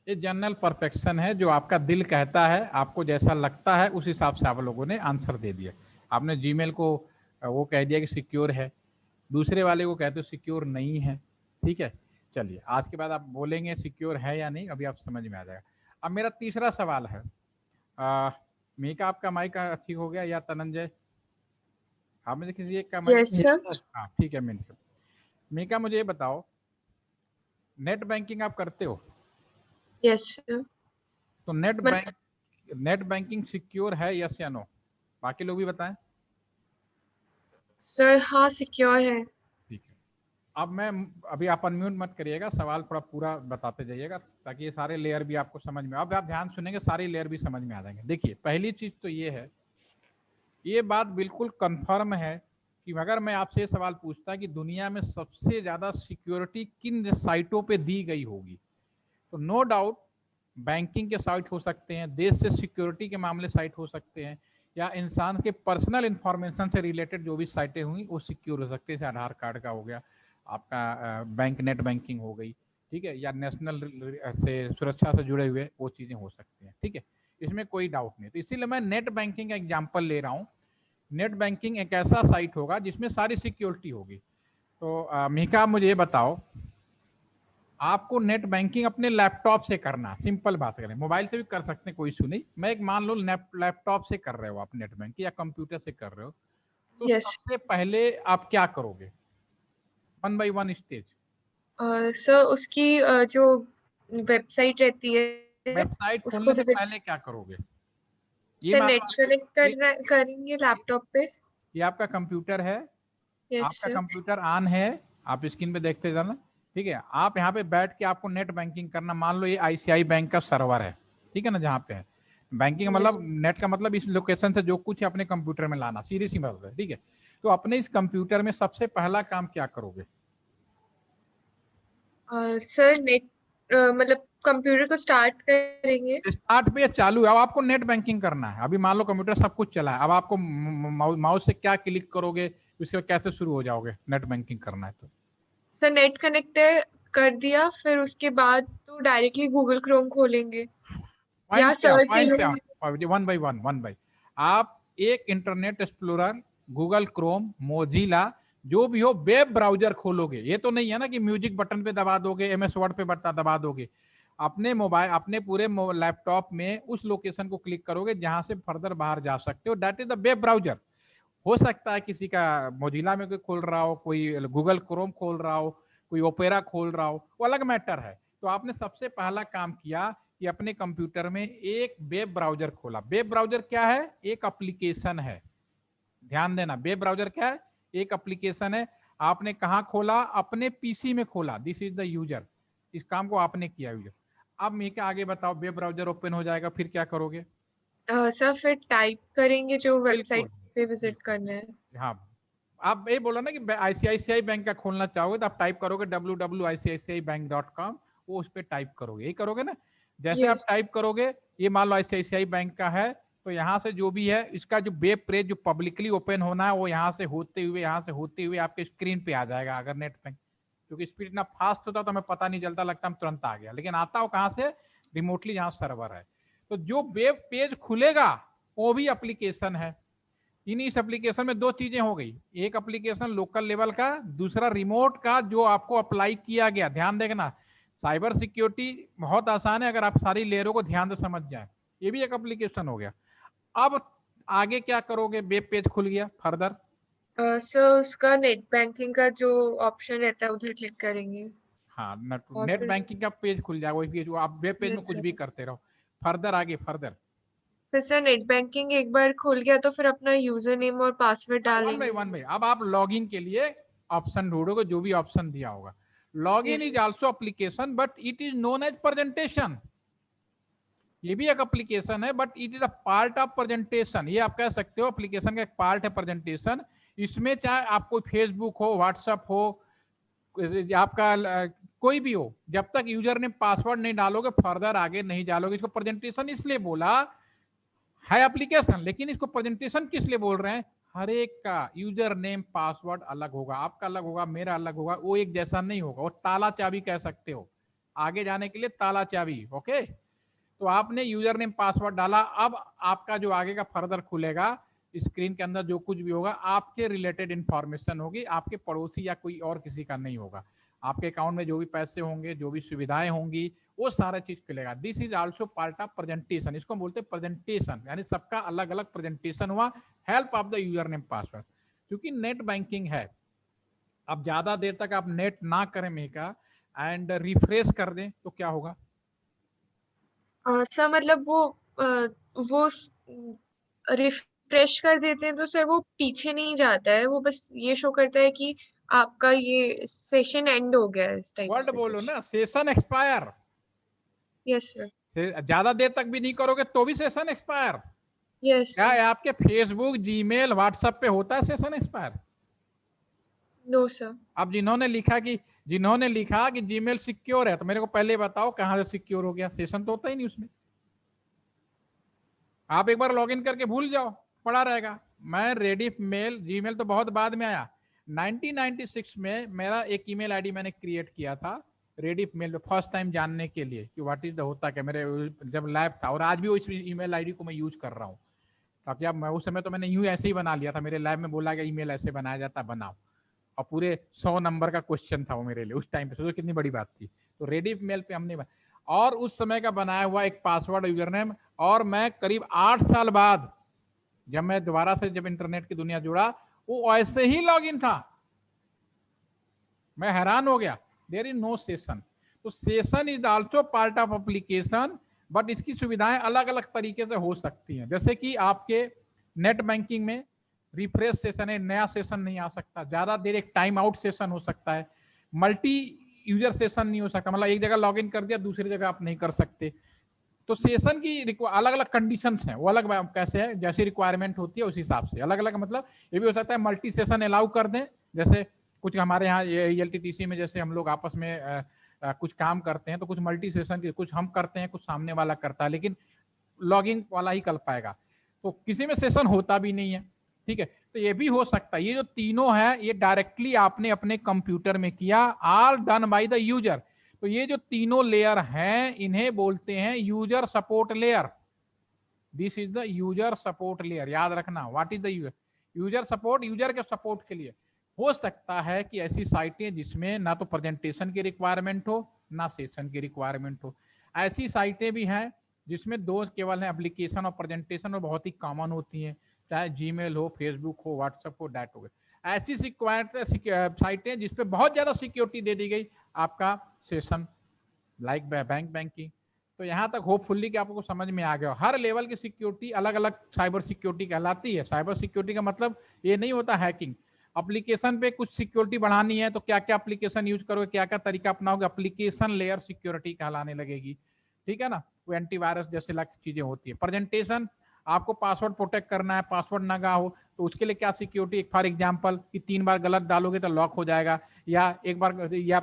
ये जनरल परफेक्शन है, जो आपका दिल कहता है, आपको जैसा लगता है उस हिसाब से आप लोगों ने आंसर दे दिया। आपने जीमेल को वो कह दिया कि सिक्योर है, दूसरे वाले को कहते हो सिक्योर नहीं है, ठीक है। चलिए आज के बाद आप बोलेंगे सिक्योर है या नहीं, अभी आप समझ में आ जाएगा। अब मेरा तीसरा सवाल है, मीका आपका माइक ठीक हो गया या तनंजय? आप में से किसी एक का माइक?
Yes sir.
हाँ ठीक है। मीका मुझे ये बताओ, नेट बैंकिंग आप करते हो?
Yes sir.
तो नेट बैंकिंग सिक्योर है यस या नो? बाकी लोग भी बताएं।
सर हाँ सिक्योर है।
ठीक है, अब मैं, अभी आप अनम्यूट मत करिएगा, सवाल थोड़ा पूरा बताते जाइएगा ताकि ये सारे लेयर भी आपको समझ में, अब आप ध्यान सुनेंगे सारे लेयर भी समझ में आ जाएंगे। देखिए पहली चीज तो ये है, ये बात बिल्कुल कंफर्म है कि अगर मैं आपसे ये सवाल पूछता कि दुनिया में सबसे ज्यादा सिक्योरिटी किन साइटों पे दी गई होगी, तो नो डाउट बैंकिंग के साइट हो सकते हैं, देश से सिक्योरिटी के मामले साइट हो सकते हैं, या इंसान के पर्सनल इंफॉर्मेशन से रिलेटेड जो भी साइटें होंगी वो सिक्योर हो सकती है, जैसे आधार कार्ड का हो गया, आपका बैंक नेट बैंकिंग हो गई, ठीक है, या नेशनल से सुरक्षा से जुड़े हुए वो चीज़ें हो सकती हैं, ठीक है, इसमें कोई डाउट नहीं। तो इसीलिए मैं नेट बैंकिंग का एग्जाम्पल ले रहा हूँ। नेट बैंकिंग एक ऐसा साइट होगा जिसमें सारी सिक्योरिटी होगी। तो मीका मुझे ये बताओ, आपको नेट बैंकिंग अपने लैपटॉप से करना, सिंपल बात करें, मोबाइल से भी कर सकते हैं, कोई इशू नहीं। मैं एक मान लो लैपटॉप से कर रहे हो आप नेट बैंकिंग, या कंप्यूटर से कर रहे हो, तो
यस
सबसे पहले आप क्या करोगे? 1 by 1 स्टेज।
सर उसकी जो वेबसाइट रहती है
वेबसाइट
उसको
खोलने से
विजिट
पहले क्या करोगे? ये
से
मान
नेट
लो
कनेक्ट
ये,
करना करेंगे लैपटॉप पे।
ये आपका कंप्यूटर है,
यस
आपका
सर।
कंप्यूटर ऑन है, आप स्क्रीन पे देखते जाना, ठीक है। आप यहाँ पे बैठ के आपको नेट बैंकिंग करना, मान लो ये आईसीआई बैंक का सर्वर है, ठीक है ना, जहाँ पे है बैंकिंग, मतलब नेट का मतलब इस लोकेशन से जो कुछ है अपने कंप्यूटर में लाना, सीधी सी बात है, ठीक है। तो अपने इस कंप्यूटर में सबसे पहला काम क्या करोगे?
सर नेट मतलब कंप्यूटर को स्टार्ट करेंगे।
स्टार्ट पे चालू है, अब आपको नेट बैंकिंग करना है। अभी मान लो कंप्यूटर सब कुछ चला है, अब आपको माउस से क्या क्लिक करोगे, उसके बाद कैसे शुरू हो जाओगे नेट बैंकिंग करना है तो?
सर नेट कनेक्ट कर दिया, फिर उसके बाद तो डायरेक्टली गूगल क्रोम खोलेंगे या
पॉइंट पे आओ,
सर्च
पॉइंट पे
इंजन।
आओ, वन बाई आप एक internet explorer, Google Chrome, Mozilla, जो भी हो वेब ब्राउजर खोलोगे। ये तो नहीं है ना कि म्यूजिक बटन पे दबा दोगे, एमएस वर्ड पे दबा दोगे। अपने मोबाइल, अपने पूरे लैपटॉप में उस लोकेशन को क्लिक करोगे जहां से फर्दर बाहर जा सकते हो, that is the web browser. हो सकता है किसी का मोजिला में कोई खोल रहा हो, कोई गूगल क्रोम खोल रहा हो, कोई ओपेरा खोल रहा हो, वो अलग मैटर है। तो आपने सबसे पहला काम किया कि अपने कंप्यूटर में एक वेब ब्राउजर खोला। वेब ब्राउजर क्या है? एक एप्लीकेशन है, ध्यान देना। वेब ब्राउजर क्या है? एक एप्लीकेशन है। आपने कहां खोला? अपने पीसी में खोला। दिस इज द यूजर, इस काम को आपने किया यूजर। अब मीका आगे बताओ, वेब ब्राउजर ओपन हो जाएगा, फिर क्या करोगे?
सर फिर टाइप करेंगे जो
बिल्कुल
वेबसाइट पे विजिट
बिल्कुल,
करना है।
हाँ। आप ये बोलो ना कि आईसीआईसीआई बैंक का खोलना चाहोगे तो आप टाइप करोगे www.iciicibank.com, वो उस पर टाइप करोगे, यही करोगे ना। जैसे आप
यस
टाइप करोगे, ये मान लो आईसीआईसीआई बैंक का है, तो यहाँ से जो भी है इसका जो वेब पेज जो पब्लिकली ओपन होना है, वो यहाँ से होते हुए आपके स्क्रीन पे आ जाएगा। अगर नेट बैंक, क्योंकि स्पीड इतना फास्ट होता तो हमें पता नहीं चलता, लगता हम तुरंत आ गया, लेकिन आता हो कहाँ से? रिमोटली, जहाँ सर्वर है। तो जो वेब पेज खुलेगा वो भी एप्लीकेशन है। इस एप्लीकेशन में दो चीजें हो गई, एक एप्लीकेशन लोकल लेवल का, दूसरा रिमोट का जो आपको अप्लाई किया गया। ध्यान देखना, साइबर सिक्योरिटी बहुत आसान है अगर आप सारी लेयरों को ध्यान से समझ जाए। ये भी एक एप्लीकेशन हो गया। अब आगे क्या करोगे? वेब पेज खुल गया, फर्दर?
सर उसका नेट बैंकिंग का जो ऑप्शन रहता है उधर क्लिक करेंगे
हाँ,
और
नेट
फिर
बैंकिंग का पेज खुल जाएगा, वही पेज, आप वेब पेज में
यस
कुछ भी
सर।
करते रहो। फर्दर आगे, फर्दर
फिर सर नेट बैंकिंग एक बार खुल गया तो फिर अपना यूजर नेम और पासवर्ड डालेंगे।
वन बाई अब आप लॉगिन के लिए ऑप्शन ढूंढोगे, जो भी ऑप्शन दिया होगा। Login
yes
is also application but it is known as presentation. ये भी एक एप्लीकेशन है but it is a part of presentation. ये आप कह सकते हो एप्लीकेशन का एक पार्ट है प्रेजेंटेशन। इसमें चाहे आप कोई फेसबुक हो, व्हाट्सएप हो, आपका कोई भी हो, जब तक यूजर ने पासवर्ड नहीं डालोगे फर्दर आगे नहीं डालोगे। इसको प्रेजेंटेशन इसलिए बोला है एप्लीकेशन, लेकिन इसको प्रेजेंटेशन किस लिए बोल रहे हैं? हर एक का यूजर नेम पासवर्ड अलग होगा, आपका अलग होगा, मेरा अलग होगा, वो एक जैसा नहीं होगा। वो ताला चाबी कह सकते हो, आगे जाने के लिए ताला चाबी। ओके, तो आपने यूजर नेम पासवर्ड डाला। अब आपका जो आगे का फर्दर खुलेगा, स्क्रीन के अंदर जो कुछ भी होगा आपके रिलेटेड इंफॉर्मेशन होगी, आपके पड़ोसी या कोई और किसी का नहीं होगा। आपके अकाउंट में जो भी पैसे होंगे, जो भी सुविधाएं होंगी, वो सारा चीज खुलेगा। This is also part of presentation. इसको बोलते हैं प्रेजेंटेशन, यानी सबका अलग अलग प्रेजेंटेशन हुआ, help of the user name password. क्योंकि नेट बैंकिंग है, अब ज्यादा देर तक आप नेट ना करें मेका एंड रिफ्रेश कर दें तो क्या होगा?
सर मतलब वो रिफ्रेश कर देते हैं तो सर वो पीछे नहीं जाता है, वो बस ये शो करता है कि आपका ये सेशन एंड हो गया है, इस टाइप
वर्ड
से
बोलो
कुछ।
ना, सेशन एक्सपायर।
Yes sir.
ज्यादा देर तक भी नहीं करोगे तो भी सेशन एक्सपायर।
यस
क्या
सर।
है आपके फेसबुक, जीमेल, व्हाट्सएप पे होता है सेशन एक्सपायर?
No sir.
अब जिन्होंने लिखा कि जीमेल सिक्योर है, तो मेरे को पहले बताओ कहां से सिक्योर हो गया? सेशन तो होता ही नहीं उसमें। आप एक बार लॉगिन करके भूल जाओ, पड़ा रहेगा। मैं रेडिफ मेल, जीमेल तो बहुत बाद में आया। 1996 में मेरा एक ईमेल आईडी मैंने क्रिएट किया था रेडिफ मेल पे, फर्स्ट टाइम जानने के लिए कि व्हाट इज द होता क्या। मेरे जब लैब था, और आज भी वो इस ईमेल आईडी को मैं यूज कर रहा हूँ। ताकि अब मैं उस समय तो मैंने यूं ऐसे ही बना लिया था, मेरे लैब में बोला गया ईमेल ऐसे बनाया जाता, बनाओ। और पूरे 100 नंबर का क्वेश्चन था वो मेरे लिए उस टाइम पे, सोचो कितनी बड़ी बात थी। तो रेडिफ मेल पे हमने और उस समय का बनाया हुआ एक पासवर्ड, यूजर नेम। और मैं करीब 8 साल बाद जब मैं दोबारा से जब इंटरनेट की दुनिया जुड़ा, वो ऐसे ही लॉगिन था। मैं हैरान हो गया, देयर इज नो सेशन। तो session is also part of application, but इसकी सुविधाएं अलग अलग तरीके से हो सकती हैं। जैसे कि आपके नेट बैंकिंग में रिफ्रेश सेशन है, नया सेशन नहीं आ सकता, ज्यादा देर एक टाइम आउट सेशन हो सकता है, मल्टी यूजर सेशन नहीं हो सकता, मतलब एक जगह लॉगिन कर दिया दूसरी जगह आप नहीं कर सकते। तो सेशन की अलग अलग कंडीशंस हैं, वो अलग कैसे है, जैसी रिक्वायरमेंट होती है उस हिसाब से अलग अलग। मतलब ये भी हो सकता है मल्टी सेशन अलाउ कर दें, जैसे कुछ हमारे यहाँ ELTTC में जैसे हम लोग आपस में कुछ काम करते हैं तो कुछ मल्टी सेशन की कुछ हम करते हैं कुछ सामने वाला करता है, लेकिन लॉगिंग वाला ही कर पाएगा, तो किसी में सेशन होता भी नहीं है। ठीक है, तो ये भी हो सकता है। ये जो तीनों है ये डायरेक्टली आपने अपने कंप्यूटर में किया, all done by the user. तो ये जो तीनों लेयर हैं इन्हें बोलते हैं user support layer. This is the user support layer, याद रखना। What is the user support? User के सपोर्ट के लिए। हो सकता है कि ऐसी साइटें जिसमें ना तो प्रेजेंटेशन की रिक्वायरमेंट हो ना सेशन की रिक्वायरमेंट हो, ऐसी साइटें भी हैं जिसमें दो केवल है, एप्लीकेशन और प्रेजेंटेशन, और बहुत ही कॉमन होती हैं, चाहे जीमेल हो, फेसबुक हो, व्हाट्सएप हो, डैट हो गए। ऐसी साइटें जिसपे बहुत ज्यादा सिक्योरिटी दे दी गई, आपका सेशन लाइक बैंक बैंकिंग। तो यहाँ तक होपफुली कि आपको समझ में आ गया। हर लेवल की सिक्योरिटी अलग अलग साइबर सिक्योरिटी कहलाती है। साइबर सिक्योरिटी का मतलब ये नहीं होता हैकिंग। एप्लीकेशन पे कुछ सिक्योरिटी बढ़ानी है तो क्या क्या एप्लीकेशन यूज करोगे, क्या क्या तरीका अपनाओगे, एप्लीकेशन लेयर सिक्योरिटी कहलाने लगेगी। ठीक है ना, वो एंटीवायरस जैसे अलग चीजें होती है। प्रेजेंटेशन, आपको पासवर्ड प्रोटेक्ट करना है, पासवर्ड ना गा हो तो उसके लिए क्या सिक्योरिटी, फॉर एग्जांपल कि 3 बार गलत डालोगे तो लॉक हो जाएगा, या एक बार या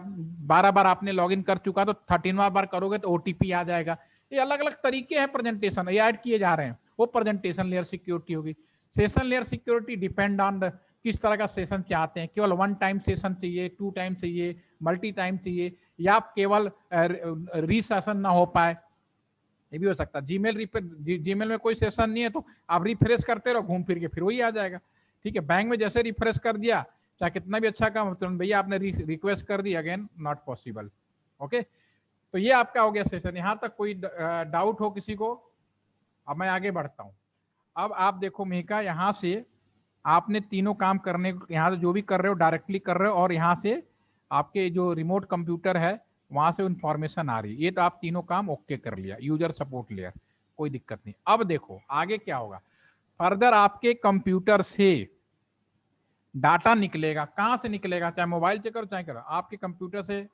12 बार आपने लॉगिन कर चुका तो 13वां बार करोगे तो OTP आ जाएगा। ये अलग अलग तरीके हैं प्रेजेंटेशन, ये ऐड किए जा रहे हैं, वो प्रेजेंटेशन लेयर सिक्योरिटी होगी। Session layer security depend on किस तरह का सेशन चाहते हैं, केवल 1 टाइम सेशन चाहिए, 2 टाइम चाहिए, मल्टी टाइम चाहिए, या केवल रीसेशन ना हो पाए, ये भी हो सकता है। जीमेल में कोई सेशन नहीं है तो आप रिफ्रेश करते रहो, घूम फिर के फिर वही आ जाएगा। ठीक है, बैंक में जैसे रिफ्रेश कर दिया, चाहे कितना भी अच्छा काम तो भैया आपने रिक्वेस्ट कर दी, अगेन नॉट पॉसिबल। ओके, तो ये आपका हो गया सेशन। यहां तक कोई डाउट हो किसी को? अब मैं आगे बढ़ता हूं। अब आप देखो मेहका, यहां से आपने तीनों काम करने, यहाँ से जो भी कर रहे हो डायरेक्टली कर रहे हो, और यहाँ से आपके जो रिमोट कंप्यूटर है वहां से इंफॉर्मेशन आ रही है। ये तो आप तीनों काम ओके कर लिया, यूजर सपोर्ट लेयर, कोई दिक्कत नहीं। अब देखो आगे क्या होगा। फर्दर आपके कंप्यूटर से डाटा निकलेगा। कहां से निकलेगा? चाहे मोबाइल से करो चाहे करो, आपके कंप्यूटर से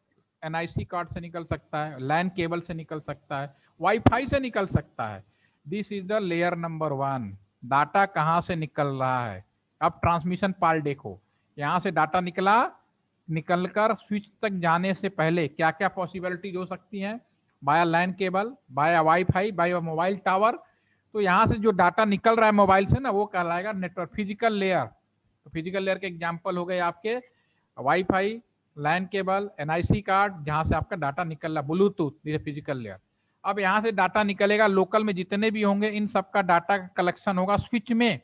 NIC कार्ड से निकल सकता है, लैन केबल से निकल सकता है, वाईफाई से निकल सकता है। This is the layer number 1। Data कहां से निकल रहा है? अब ट्रांसमिशन पार्ट देखो, यहां से डाटा निकलकर स्विच तक जाने से पहले क्या क्या पॉसिबिलिटीज हो सकती हैं? बाया लैन केबल, बाया वाईफाई, बाया मोबाइल टावर। तो यहां से जो डाटा निकल रहा है मोबाइल से ना, वो कहलाएगा नेटवर्क, फिजिकल लेयर। तो फिजिकल लेयर के एग्जांपल हो गए आपके WiFi, LAN cable, NIC card, जहां से आपका डाटा निकल रहा, ब्लूटूथ, ये फिजिकल लेयर। अब यहां से डाटा निकलेगा, लोकल में जितने भी होंगे इन सबका डाटा कलेक्शन होगा स्विच में।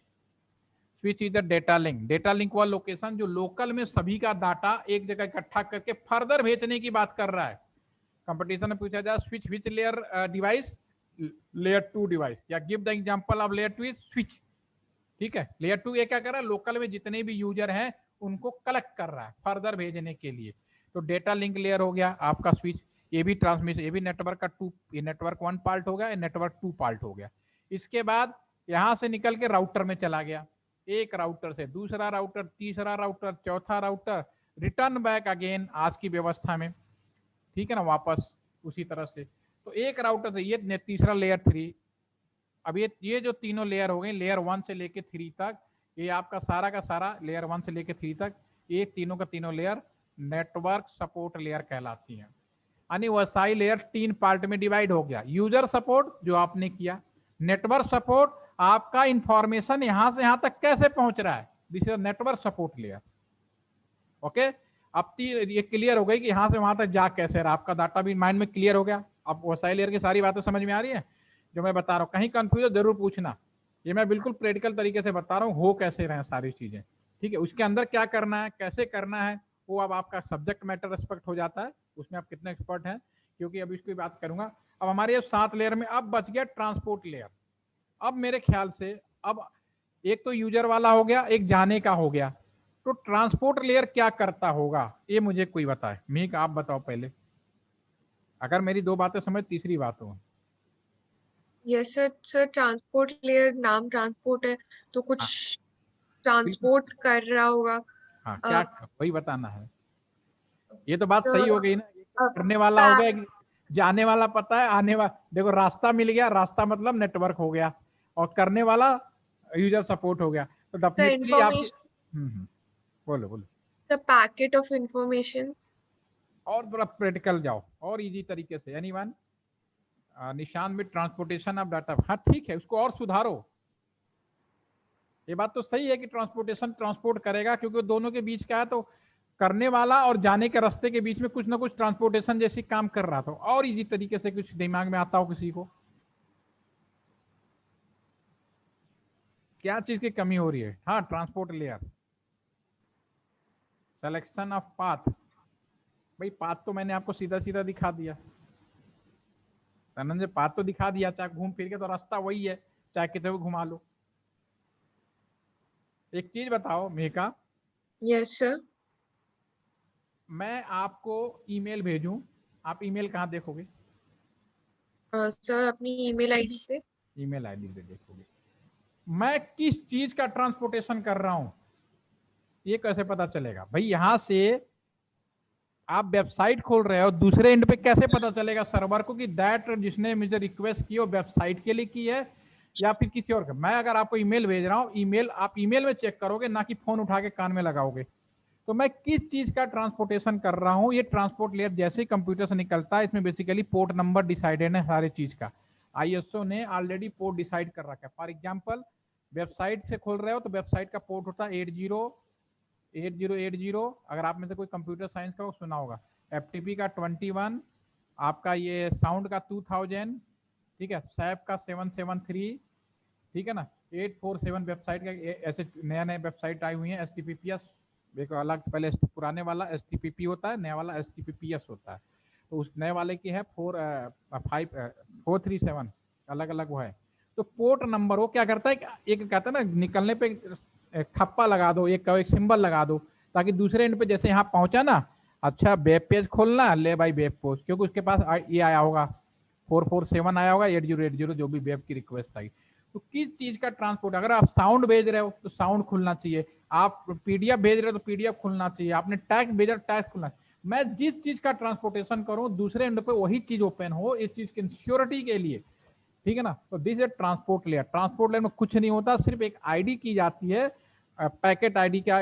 Switch is the data link. Data link वह लोकेशन जो लोकल में सभी का डाटा एक जगह इकट्ठा करके फर्दर भेजने की बात कर रहा है। कंपटीशन में पूछा जाए switch which layer device, layer 2 device, या give the example of layer 2 is switch. ठीक है, लेयर 2 ये क्या कर रहा है? लोकल में जितने भी यूजर हैं उनको कलेक्ट कर रहा है फर्दर भेजने के लिए। तो डेटा लिंक लेयर हो गया आपका स्विच। ये भी ट्रांसमिशन, ये भी नेटवर्क का 2, ये नेटवर्क 1 पार्ट हो गया, ये नेटवर्क 2 पार्ट हो गया। इसके बाद यहां से निकल के राउटर में चला गया, एक राउटर से दूसरा राउटर, तीसरा राउटर, चौथा राउटर, रिटर्न बैक अगेन आज की व्यवस्था में। ठीक है ना, वापस उसी तरह से। तो एक राउटर से ये तीसरा लेयर 3। अब ये जो तीनों लेयर हो गए, लेयर 1 से लेके 3 तक, ये आपका सारा का सारा लेयर 1 से लेके 3 तक, ये तीनों का तीनों लेयर नेटवर्क सपोर्ट लेयर कहलाती है। यानी वसाई लेयर 3 पार्ट में डिवाइड हो गया। यूजर सपोर्ट जो आपने किया, नेटवर्क सपोर्ट, आपका इंफॉर्मेशन यहां से यहां तक कैसे पहुंच रहा है, this is network support layer. Okay, अब ये क्लियर हो गई कि यहां से वहां तक जा कैसे रहा, आपका डाटा भी माइंड में क्लियर हो गया। अब वसाई लेयर की सारी बातें समझ में आ रही है जो मैं बता रहा हूँ? कहीं कंफ्यूजन जरूर पूछना, ये मैं बिल्कुल प्रैक्टिकल तरीके से बता रहा हूँ, हो कैसे रहे सारी चीजें। ठीक है, उसके अंदर क्या करना है, कैसे करना है, वो अब आपका सब्जेक्ट मैटर रेस्पेक्ट हो जाता है, उसमें आप कितने एक्सपर्ट हैं, क्योंकि अभी इसकी बात करूंगा। अब हमारे 7 लेयर में अब बच गया ट्रांसपोर्ट लेयर। अब मेरे ख्याल से अब एक तो यूजर वाला हो गया, एक जाने का हो गया, तो ट्रांसपोर्ट लेयर क्या करता होगा ये मुझे कोई बताए। मीक आप बताओ पहले। अगर मेरी दो बातें समझ, तीसरी बात हो।
Yes sir. Sir transport layer, नाम ट्रांसपोर्ट है तो कुछ
हाँ बिल्कुल।
ट्रांसपोर्ट कर रहा होगा।
हाँ
अ,
क्या, वही बताना है। ये तो बात सही
सर
हो गई ना, एक तो
अब
करने वाला हो गया, जाने वाला पता है, आने वाला देखो रास्ता मिल गया, रास्ता मतलब नेटवर्क हो गया, और करने वाला यूजर सपोर्ट हो गया। तो
सर
डेफिनेटली आपकी
इंफॉर्मेशन,
बोलो बोलो।
The packet of information.
और थोड़ा प्रैक्टिकल जाओ और इजी तरीके से, यानी वन निशान में ट्रांसपोर्टेशन ऑफ डाटा। हाँ ठीक है, उसको और सुधारो। ये बात तो सही है कि ट्रांसपोर्टेशन ट्रांसपोर्ट करेगा, क्योंकि दोनों के बीच क्या है, तो करने वाला और जाने के रास्ते के बीच में कुछ ना कुछ ट्रांसपोर्टेशन जैसी काम कर रहा था। और इजी तरीके से कुछ दिमाग में आता हो किसी को, क्या चीज की कमी हो रही है? हाँ transport layer, selection of path. भाई पाथ तो मैंने आपको सीधा सीधा दिखा दिया, धनंजय पाथ तो दिखा दिया, चाहे घूम फिर के तो रास्ता वही है, चाहे कितने भी घुमा लो। एक चीज बताओ मेघा,
यस सर।
मैं आपको ईमेल भेजूं, आप ईमेल कहाँ देखोगे?
सर अपनी ईमेल आईडी पे।
ईमेल आईडी पे देखोगे। मैं किस चीज का ट्रांसपोर्टेशन कर रहा हूं, ये कैसे पता चलेगा? भाई यहां से आप वेबसाइट खोल रहे हो, दूसरे एंड पे कैसे पता चलेगा सर्वर को कि दैट जिसने मुझे रिक्वेस्ट की वो वेबसाइट के लिए की है या फिर किसी और का? मैं अगर आपको ईमेल भेज रहा हूँ, ईमेल आप ईमेल में चेक करोगे, ना कि फोन उठा के कान में लगाओगे। तो मैं किस चीज का ट्रांसपोर्टेशन कर रहा हूं, ये ट्रांसपोर्ट लेयर जैसे ही कंप्यूटर से निकलता है, इसमें बेसिकली पोर्ट नंबर डिसाइडेड है सारे चीज का। आईएसओ ने ऑलरेडी पोर्ट डिसाइड कर रखा है। फॉर एग्जांपल वेबसाइट से खोल रहे हो तो वेबसाइट का पोर्ट होता है 8080। अगर आप में से कोई कंप्यूटर साइंस का सुना होगा। एफटीपी का 21, आपका ये साउंड का 2000, ठीक है, सैप का 773, ठीक है ना, 847 वेबसाइट का ऐसे नया नया वेबसाइट आई हुई है। एचटीटीपीएस एक अलग, पहले पुराने वाला एचटीटीपी होता है, नया वाला एचटीटीपीएस होता है। तो उस नए वाले की है 437, अलग अलग वो है। तो पोर्ट नंबर वो क्या करता है, एक कहता है ना निकलने पे ठप्पा लगा दो, एक सिंबल लगा दो, ताकि दूसरे एंड पे जैसे यहाँ पहुंचा ना, अच्छा वेब पेज खोलना, ले भाई वेब पोस्ट, क्योंकि उसके पास ये आया होगा 447 आया होगा, 8080 जो भी वेब की रिक्वेस्ट आई। तो किस चीज का ट्रांसपोर्ट, अगर आप साउंड भेज रहे हो तो साउंड खुलना चाहिए, आप पीडीएफ भेज रहे हो तो पीडीएफ खुलना चाहिए, आपने टैग भेजा टैग खुलना चाहिए। मैं जिस चीज का ट्रांसपोर्टेशन करूं दूसरे एंड पे वही चीज ओपन हो, इस चीज की सिक्योरिटी के लिए, ठीक है ना। तो this is transport layer. Transport layer में कुछ नहीं होता, सिर्फ एक आईडी की जाती है, पैकेट आईडी का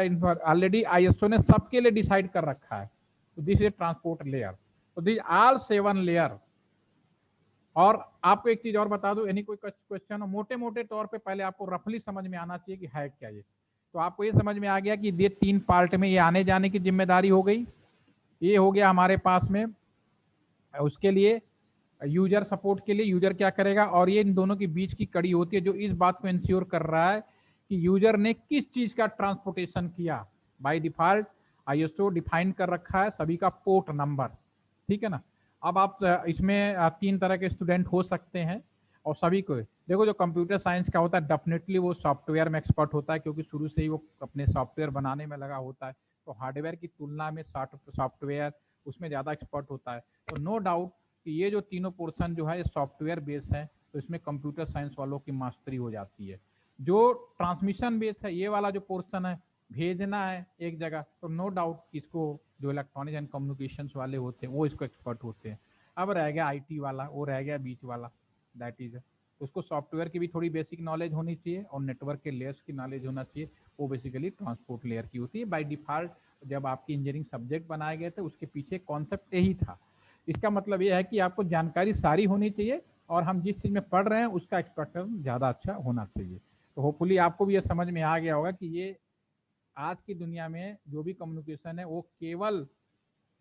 ऑलरेडी आईएसओ ने सबके लिए डिसाइड कर रखा है। तो दिस इज ट्रांसपोर्ट लेयर। तो दिस ऑल 7 लेयर। और आपको एक चीज और बता दूं, यानी कोई क्वेश्चन हो, मोटे मोटे तौर पे पहले आपको रफली समझ में आना चाहिए कि है क्या ये। तो आपको ये समझ में आ गया कि ये 3 पार्ट में ये आने जाने की जिम्मेदारी हो गई, ये हो गया हमारे पास में। उसके लिए यूजर सपोर्ट के लिए यूजर क्या करेगा, और ये इन दोनों के बीच की कड़ी होती है जो इस बात को इंश्योर कर रहा है कि यूजर ने किस चीज का ट्रांसपोर्टेशन किया। बाय डिफॉल्ट आईएसओ डिफाइन कर रखा है सभी का पोर्ट नंबर, ठीक है ना। अब आप इसमें 3 तरह के स्टूडेंट हो सकते हैं, और सभी को देखो, जो कंप्यूटर साइंस का होता है डेफिनेटली वो सॉफ्टवेयर में एक्सपर्ट होता है, क्योंकि शुरू से ही वो अपने सॉफ्टवेयर बनाने में लगा होता है। तो हार्डवेयर की तुलना में सॉफ्टवेयर उसमें ज़्यादा एक्सपर्ट होता है। तो नो डाउट कि ये जो तीनों पोर्शन जो है सॉफ्टवेयर बेस है, तो इसमें कंप्यूटर साइंस वालों की मास्टरी हो जाती है। जो ट्रांसमिशन बेस है, ये वाला जो पोर्शन है, भेजना है एक जगह, तो नो डाउट इसको जो इलेक्ट्रॉनिक्स एंड कम्युनिकेशंस वाले होते हैं वो इसको एक्सपर्ट होते हैं। अब रह गया आईटी वाला, वो रह गया बीच वाला, दैट इज उसको सॉफ्टवेयर की भी थोड़ी बेसिक नॉलेज होनी चाहिए और नेटवर्क के लेयर्स की नॉलेज होना चाहिए। वो बेसिकली ट्रांसपोर्ट लेयर की होती है बाय डिफॉल्ट। जब आपकी इंजीनियरिंग सब्जेक्ट बनाए गए थे उसके पीछे कॉन्सेप्ट यही था। इसका मतलब ये है कि आपको जानकारी सारी होनी चाहिए, और हम जिस चीज़ में पढ़ रहे हैं उसका एक्सपर्टाइज ज़्यादा अच्छा होना चाहिए। तो होपफुली आपको भी ये समझ में आ गया होगा कि ये आज की दुनिया में जो भी कम्युनिकेशन है वो केवल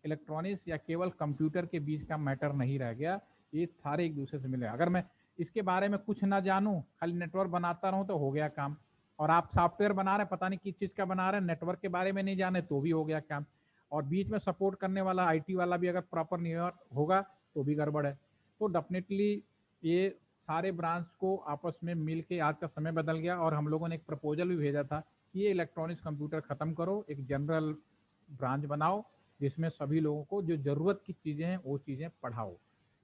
इलेक्ट्रॉनिक्स या केवल कंप्यूटर के बीच का मैटर नहीं रह गया, ये सारे एक दूसरे से मिले। अगर मैं इसके बारे में कुछ ना जानूं, खाली नेटवर्क बनाता रहूं तो हो गया काम। और आप सॉफ्टवेयर बना रहे हैं, पता नहीं किस चीज़ का बना रहे हैं, नेटवर्क के बारे में नहीं जाने तो भी हो गया काम। और बीच में सपोर्ट करने वाला आईटी वाला भी अगर प्रॉपर नहीं होगा तो भी गड़बड़ है। तो डेफिनेटली ये सारे ब्रांच को आपस में मिल के आज का समय बदल गया, और हम लोगों ने एक प्रपोजल भी भेजा था कि ये इलेक्ट्रॉनिक्स कंप्यूटर खत्म करो, एक जनरल ब्रांच बनाओ जिसमें सभी लोगों को जो ज़रूरत की चीज़ें हैं वो चीज़ें पढ़ाओ,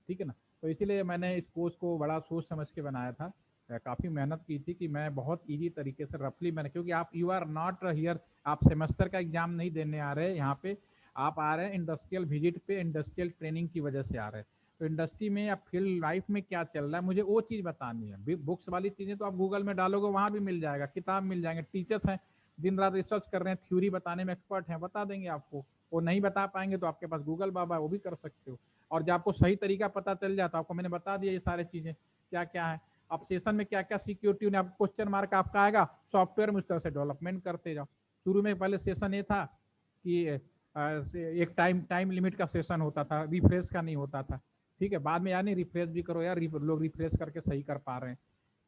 ठीक है ना। तो इसीलिए मैंने इस कोर्स को बड़ा सोच समझ के बनाया था, काफ़ी मेहनत की थी कि मैं बहुत इजी तरीके से रफली मैंने, क्योंकि आप यू आर नॉट हियर, आप सेमेस्टर का एग्जाम नहीं देने आ रहे यहाँ पे, आप आ रहे हैं इंडस्ट्रियल विजिट पे, इंडस्ट्रियल ट्रेनिंग की वजह से आ रहे हैं। तो इंडस्ट्री में या फील्ड लाइफ में क्या चल रहा है मुझे वो चीज़ बतानी है। बुक्स वाली चीज़ें तो आप गूगल में डालोगे वहाँ भी मिल जाएगा, किताब मिल जाएंगे, टीचर्स हैं दिन रात रिसर्च कर रहे हैं, थ्योरी बताने में एक्सपर्ट हैं, बता देंगे आपको। वो नहीं बता पाएंगे तो आपके पास गूगल बाबा है, वो भी कर सकते हो। और जब आपको सही तरीका पता चल जाता है, आपको मैंने बता दिया ये सारी चीज़ें क्या क्या है। अब सेशन में क्या क्या सिक्योरिटी, आपको क्वेश्चन मार्क आपका आएगा, सॉफ्टवेयर में उस तरह से डेवलपमेंट करते जाओ। शुरू में पहले सेशन ये था कि एक टाइम लिमिट का सेशन होता था, रिफ्रेश का नहीं होता था, ठीक है। बाद में यार नहीं रिफ्रेश भी करो यार, लोग रिफ्रेश करके सही कर पा रहे हैं,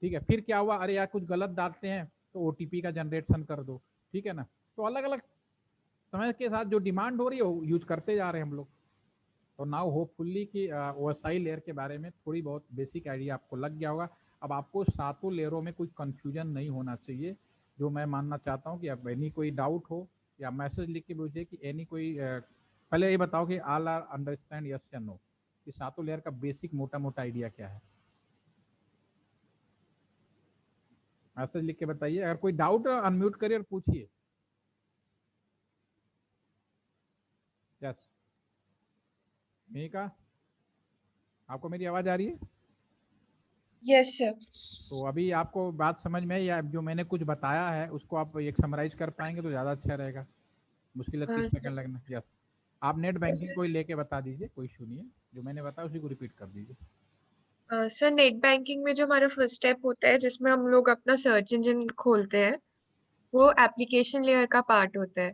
ठीक है। फिर क्या हुआ, अरे यार कुछ गलत डालते हैं तो OTP का जनरेशन कर दो, ठीक है ना। तो अलग अलग समय के साथ जो डिमांड हो रही है वो यूज करते जा रहे हैं हम लोग। तो नाउ होपफुली कि OSI लेयर के बारे में थोड़ी बहुत बेसिक आइडिया आपको लग गया होगा। अब आपको सातों लेयरों में कोई कंफ्यूजन नहीं होना चाहिए, जो मैं मानना चाहता हूँ कि अब एनी कोई डाउट हो या मैसेज लिख के भेजिए कि एनी कोई पहले ये बताओ कि ऑल आर अंडरस्टैंड, यस या नो, कि सातों लेयर का बेसिक मोटा मोटा आइडिया क्या है। मैसेज लिख के बताइए, अगर कोई डाउट अनम्यूट करिए और पूछिए। यस मेघा, आपको मेरी आवाज आ रही है?
Yes sir.
तो अभी आपको बात समझ में, या जो मैंने कुछ बताया है उसको आप एक समराइज कर पाएंगे तो ज़्यादा अच्छा रहेगा। मुश्किल है 30 सेकंड लगना। यस, आप नेट बैंकिंग को ही लेके बता दीजिए, कोई इशू नहीं है, जो मैंने बताया उसी को रिपीट कर दीजिए।
सर नेट बैंकिंग में जो हमारा फर्स्ट स्टेप होता है जिसमें हम लोग अपना सर्च इंजन खोलते हैं, वो एप्लीकेशन लेयर का पार्ट होता है।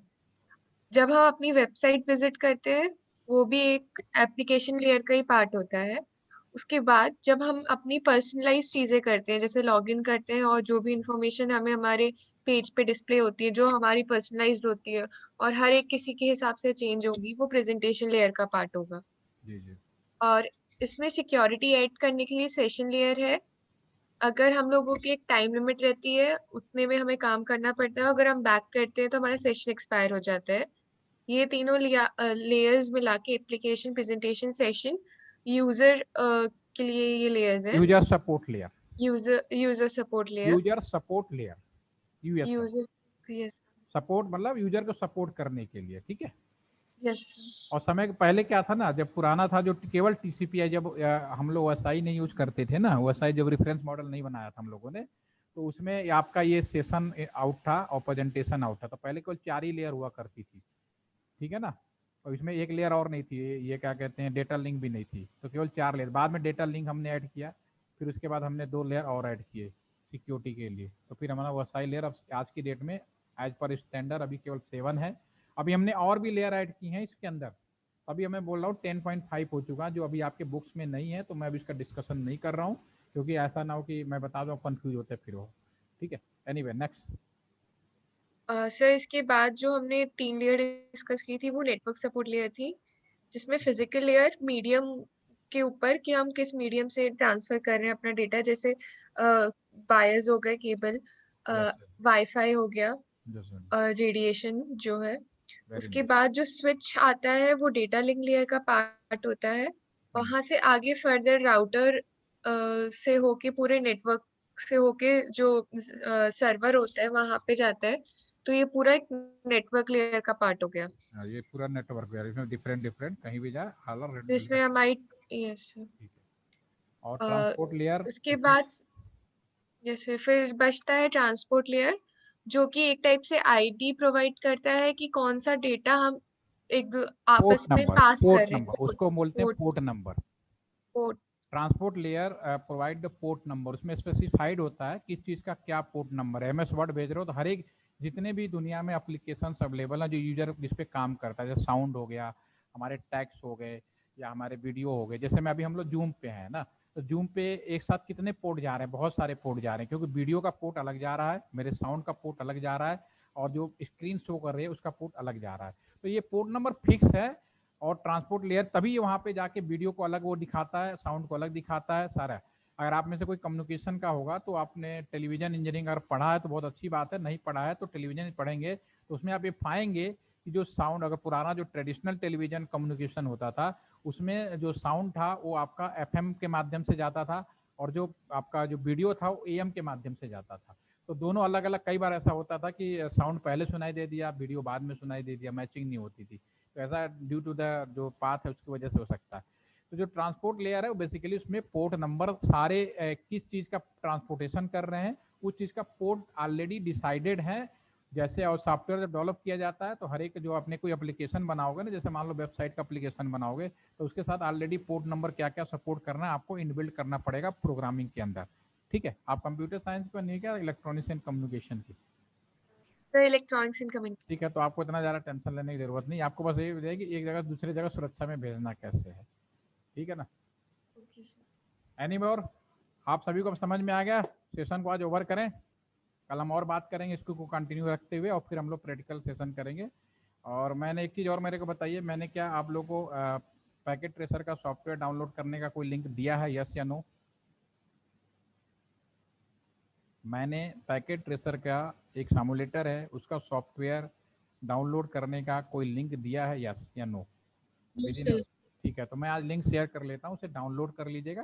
जब हम अपनी वेबसाइट विजिट करते हैं, वो भी एक एप्लीकेशन लेयर का ही पार्ट होता है। उसके बाद जब हम अपनी पर्सनलाइज चीजें करते हैं, जैसे लॉगिन करते हैं और जो भी इंफॉर्मेशन हमें हमारे पेज पे डिस्प्ले होती है जो हमारी पर्सनलाइज्ड होती है और हर एक किसी के हिसाब से चेंज होगी, वो प्रेजेंटेशन लेयर का पार्ट होगा।
जी जी।
और इसमें सिक्योरिटी ऐड करने के लिए सेशन लेयर है। अगर हम लोगों की एक टाइम लिमिट रहती है उतने में हमें काम करना पड़ता है, अगर हम बैक करते हैं तो हमारा सेशन एक्सपायर हो जाता है। ये तीनों लेयर्स मिला के एप्लीकेशन प्रेजेंटेशन सेशन यूजर के लिए ये लेयर्स हैं।
User support layer,
user support layer,
user support layer, USL
user,
support मतलब यूजर को सपोर्ट करने के लिए, ठीक है।
यस।
और समय पहले क्या था ना, जब पुराना था जो केवल TCP/IP, जब हम लोग OSI नहीं यूज करते थे ना, OSI जब रेफरेंस मॉडल नहीं बनाया था हम लोगों ने, तो उसमें आपका ये सेशन आउट था और प्रेजेंटेशन आउट था। तो पहले केवल 4 ही लेयर हुआ करती थी, ठीक है ना। और इसमें एक लेयर और नहीं थी, ये क्या कहते हैं, डेटा लिंक भी नहीं थी, तो केवल 4 लेयर। बाद में डेटा लिंक हमने ऐड किया, फिर उसके बाद हमने 2 लेयर और ऐड किए सिक्योरिटी के लिए। तो फिर हमारा OSI लेयर अब आज की डेट में एज पर स्टैंडर्ड अभी केवल 7 है। अभी हमने और भी लेयर ऐड की हैं इसके अंदर, अभी हमें बोल रहा हूँ 10.5 हो चुका, जो अभी आपके बुक्स में नहीं है, तो मैं अभी इसका डिस्कशन नहीं कर रहा हूँ, क्योंकि ऐसा ना हो कि मैं बता दूँ कंफ्यूज होते फिर हो, ठीक है। Anyway next.
सर इसके बाद जो हमने 3 लेयर डिस्कस की थी वो नेटवर्क सपोर्ट लेयर थी, जिसमें फिजिकल लेयर मीडियम के ऊपर कि हम किस मीडियम से ट्रांसफर कर रहे हैं अपना डेटा, जैसे वायर्स हो गए, केबल, वाईफाई हो गया, रेडिएशन जो है। उसके बाद जो स्विच आता है वो डेटा लिंक लेयर का पार्ट होता है। वहां से आगे फर्दर राउटर से होके पूरे नेटवर्क से होके जो सर्वर होता है वहां पे जाता है। तो ये पूरा एक नेटवर्क लेयर का पार्ट हो गया,
ये पूरा नेटवर्क है, इसमें डिफरेंट डिफरेंट कहीं भी जाए हालर,
जिसमें हमारी, यस।
ठीक है। और ट्रांसपोर्ट लेयर,
उसके बाद जैसे फिर बचता है ट्रांसपोर्ट लेयर, जो कि एक टाइप से आईडी प्रोवाइड करता है कि कौन सा डेटा हम
पोर्ट
आपस में
नंबर,
पास कर
पोर्ट
रहे
नंबर
हैं।
उसको बोलते हैं,
port
port number.
Port
transport layer provide the port number, उसमें स्पेसिफाइड होता है किस चीज़ का क्या पोर्ट नंबर है। MS वर्ड भेज रहे हो तो हर एक जितने भी दुनिया में एप्लीकेशन अवेलेबल है जो यूजर जिस पे काम करता है, जैसे साउंड हो गया, हमारे टैक्स हो गए, या हमारे वीडियो हो गए। जैसे मैं अभी हम लोग जूम पे हैं ना, तो जूम पे एक साथ कितने पोर्ट जा रहे हैं, बहुत सारे पोर्ट जा रहे हैं, क्योंकि वीडियो का पोर्ट अलग जा रहा है, मेरे साउंड का पोर्ट अलग जा रहा है, और जो स्क्रीन शो कर रही है उसका पोर्ट अलग जा रहा है। तो ये पोर्ट नंबर फिक्स है, और ट्रांसपोर्ट लेयर तभी वहाँ पे जाके वीडियो को अलग वो दिखाता है, साउंड को अलग दिखाता है सारा। अगर आप में से कोई कम्युनिकेशन का होगा तो आपने टेलीविजन इंजीनियरिंग अगर पढ़ा है तो बहुत अच्छी बात है, नहीं पढ़ा है तो टेलीविजन पढ़ेंगे तो उसमें आप ये पाएंगे कि जो साउंड, अगर पुराना जो ट्रेडिशनल टेलीविजन कम्युनिकेशन होता था उसमें जो साउंड था वो आपका एफएम के माध्यम से जाता था और जो आपका जो वीडियो था वो एएम के माध्यम से जाता था। तो दोनों अलग अलग, कई बार ऐसा होता था कि साउंड पहले सुनाई दे दिया, वीडियो बाद में सुनाई दे दिया, मैचिंग नहीं होती थी। तो ऐसा ड्यू टू द जो पाथ है उसकी वजह से हो सकता है। तो जो ट्रांसपोर्ट लेयर है वो बेसिकली उसमें पोर्ट नंबर सारे किस चीज़ का ट्रांसपोर्टेशन कर रहे हैं उस चीज़ का पोर्ट ऑलरेडी डिसाइडेड है। जैसे और सॉफ्टवेयर जब डेवलप किया जाता है तो हर एक जो अपने कोई एप्लीकेशन बनाओगे ना, जैसे मान लो वेबसाइट का एप्लीकेशन बनाओगे तो उसके साथ ऑलरेडी पोर्ट नंबर क्या क्या सपोर्ट करना है आपको इनबिल्ड करना पड़ेगा प्रोग्रामिंग के अंदर। ठीक है, आप कंप्यूटर साइंस पर नहीं, क्या इलेक्ट्रॉनिक्स एंड कम्युनिकेशन की?
Sir electronics and communication.
ठीक है, तो आपको इतना ज़्यादा टेंशन लेने की जरूरत नहीं, आपको बस ये हो जाएगी एक जगह दूसरी जगह सुरक्षा में भेजना कैसे है। ठीक है ना?
Okay sir.
Any more? आप सभी को समझ में आ गया? सेशन को आज ओवर करें, कल हम और बात करेंगे इसको कंटिन्यू रखते हुए और फिर हम लोग प्रैक्टिकल सेशन करेंगे। और मैंने एक चीज़ और मेरे को बताइए, मैंने क्या आप लोगों को पैकेट ट्रेसर का सॉफ्टवेयर डाउनलोड करने का कोई लिंक दिया है, यस या नो? मैंने पैकेट ट्रेसर का एक सिमुलेटर है उसका सॉफ्टवेयर डाउनलोड करने का कोई लिंक दिया है, यस या नो?
सर
ठीक है, तो मैं आज लिंक शेयर कर लेता हूँ, उसे डाउनलोड कर लीजिएगा।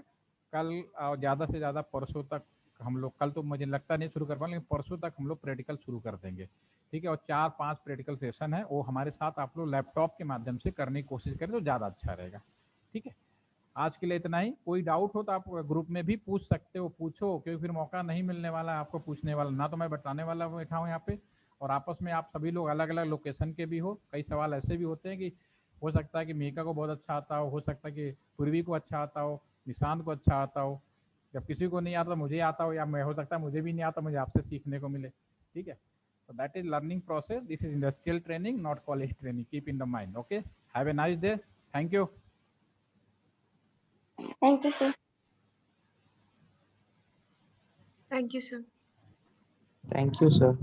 कल ज़्यादा से ज़्यादा परसों तक हम लोग, कल तो मुझे लगता नहीं शुरू कर पाएंगे लेकिन परसों तक हम लोग प्रैक्टिकल शुरू कर देंगे। ठीक है, और 4-5 प्रैक्टिकल सेशन है वो हमारे साथ आप लोग लैपटॉप के माध्यम से करने की कोशिश करें तो ज़्यादा अच्छा रहेगा। ठीक है, आज के लिए इतना ही। कोई डाउट हो तो आप ग्रुप में भी पूछ सकते हो, पूछो, क्योंकि फिर मौका नहीं मिलने वाला है आपको पूछने वाला, ना तो मैं बताने वाला बैठा हूँ यहाँ पे, और आपस में आप सभी लोग अलग अलग लोकेशन के भी हो। कई सवाल ऐसे भी होते हैं कि हो सकता है कि मीका को बहुत अच्छा आता हो सकता है कि पूर्वी को अच्छा आता हो, निशांत को अच्छा आता हो, जब किसी को नहीं आता मुझे आता हो, या मैं हो सकता है मुझे भी नहीं आता, मुझे आपसे सीखने को मिले। ठीक है, so that is learning process, this is industrial training not college training, keep in the mind. Okay, have a nice day, thank you.
Thank you, sir.
Thank you sir.
Thank you sir.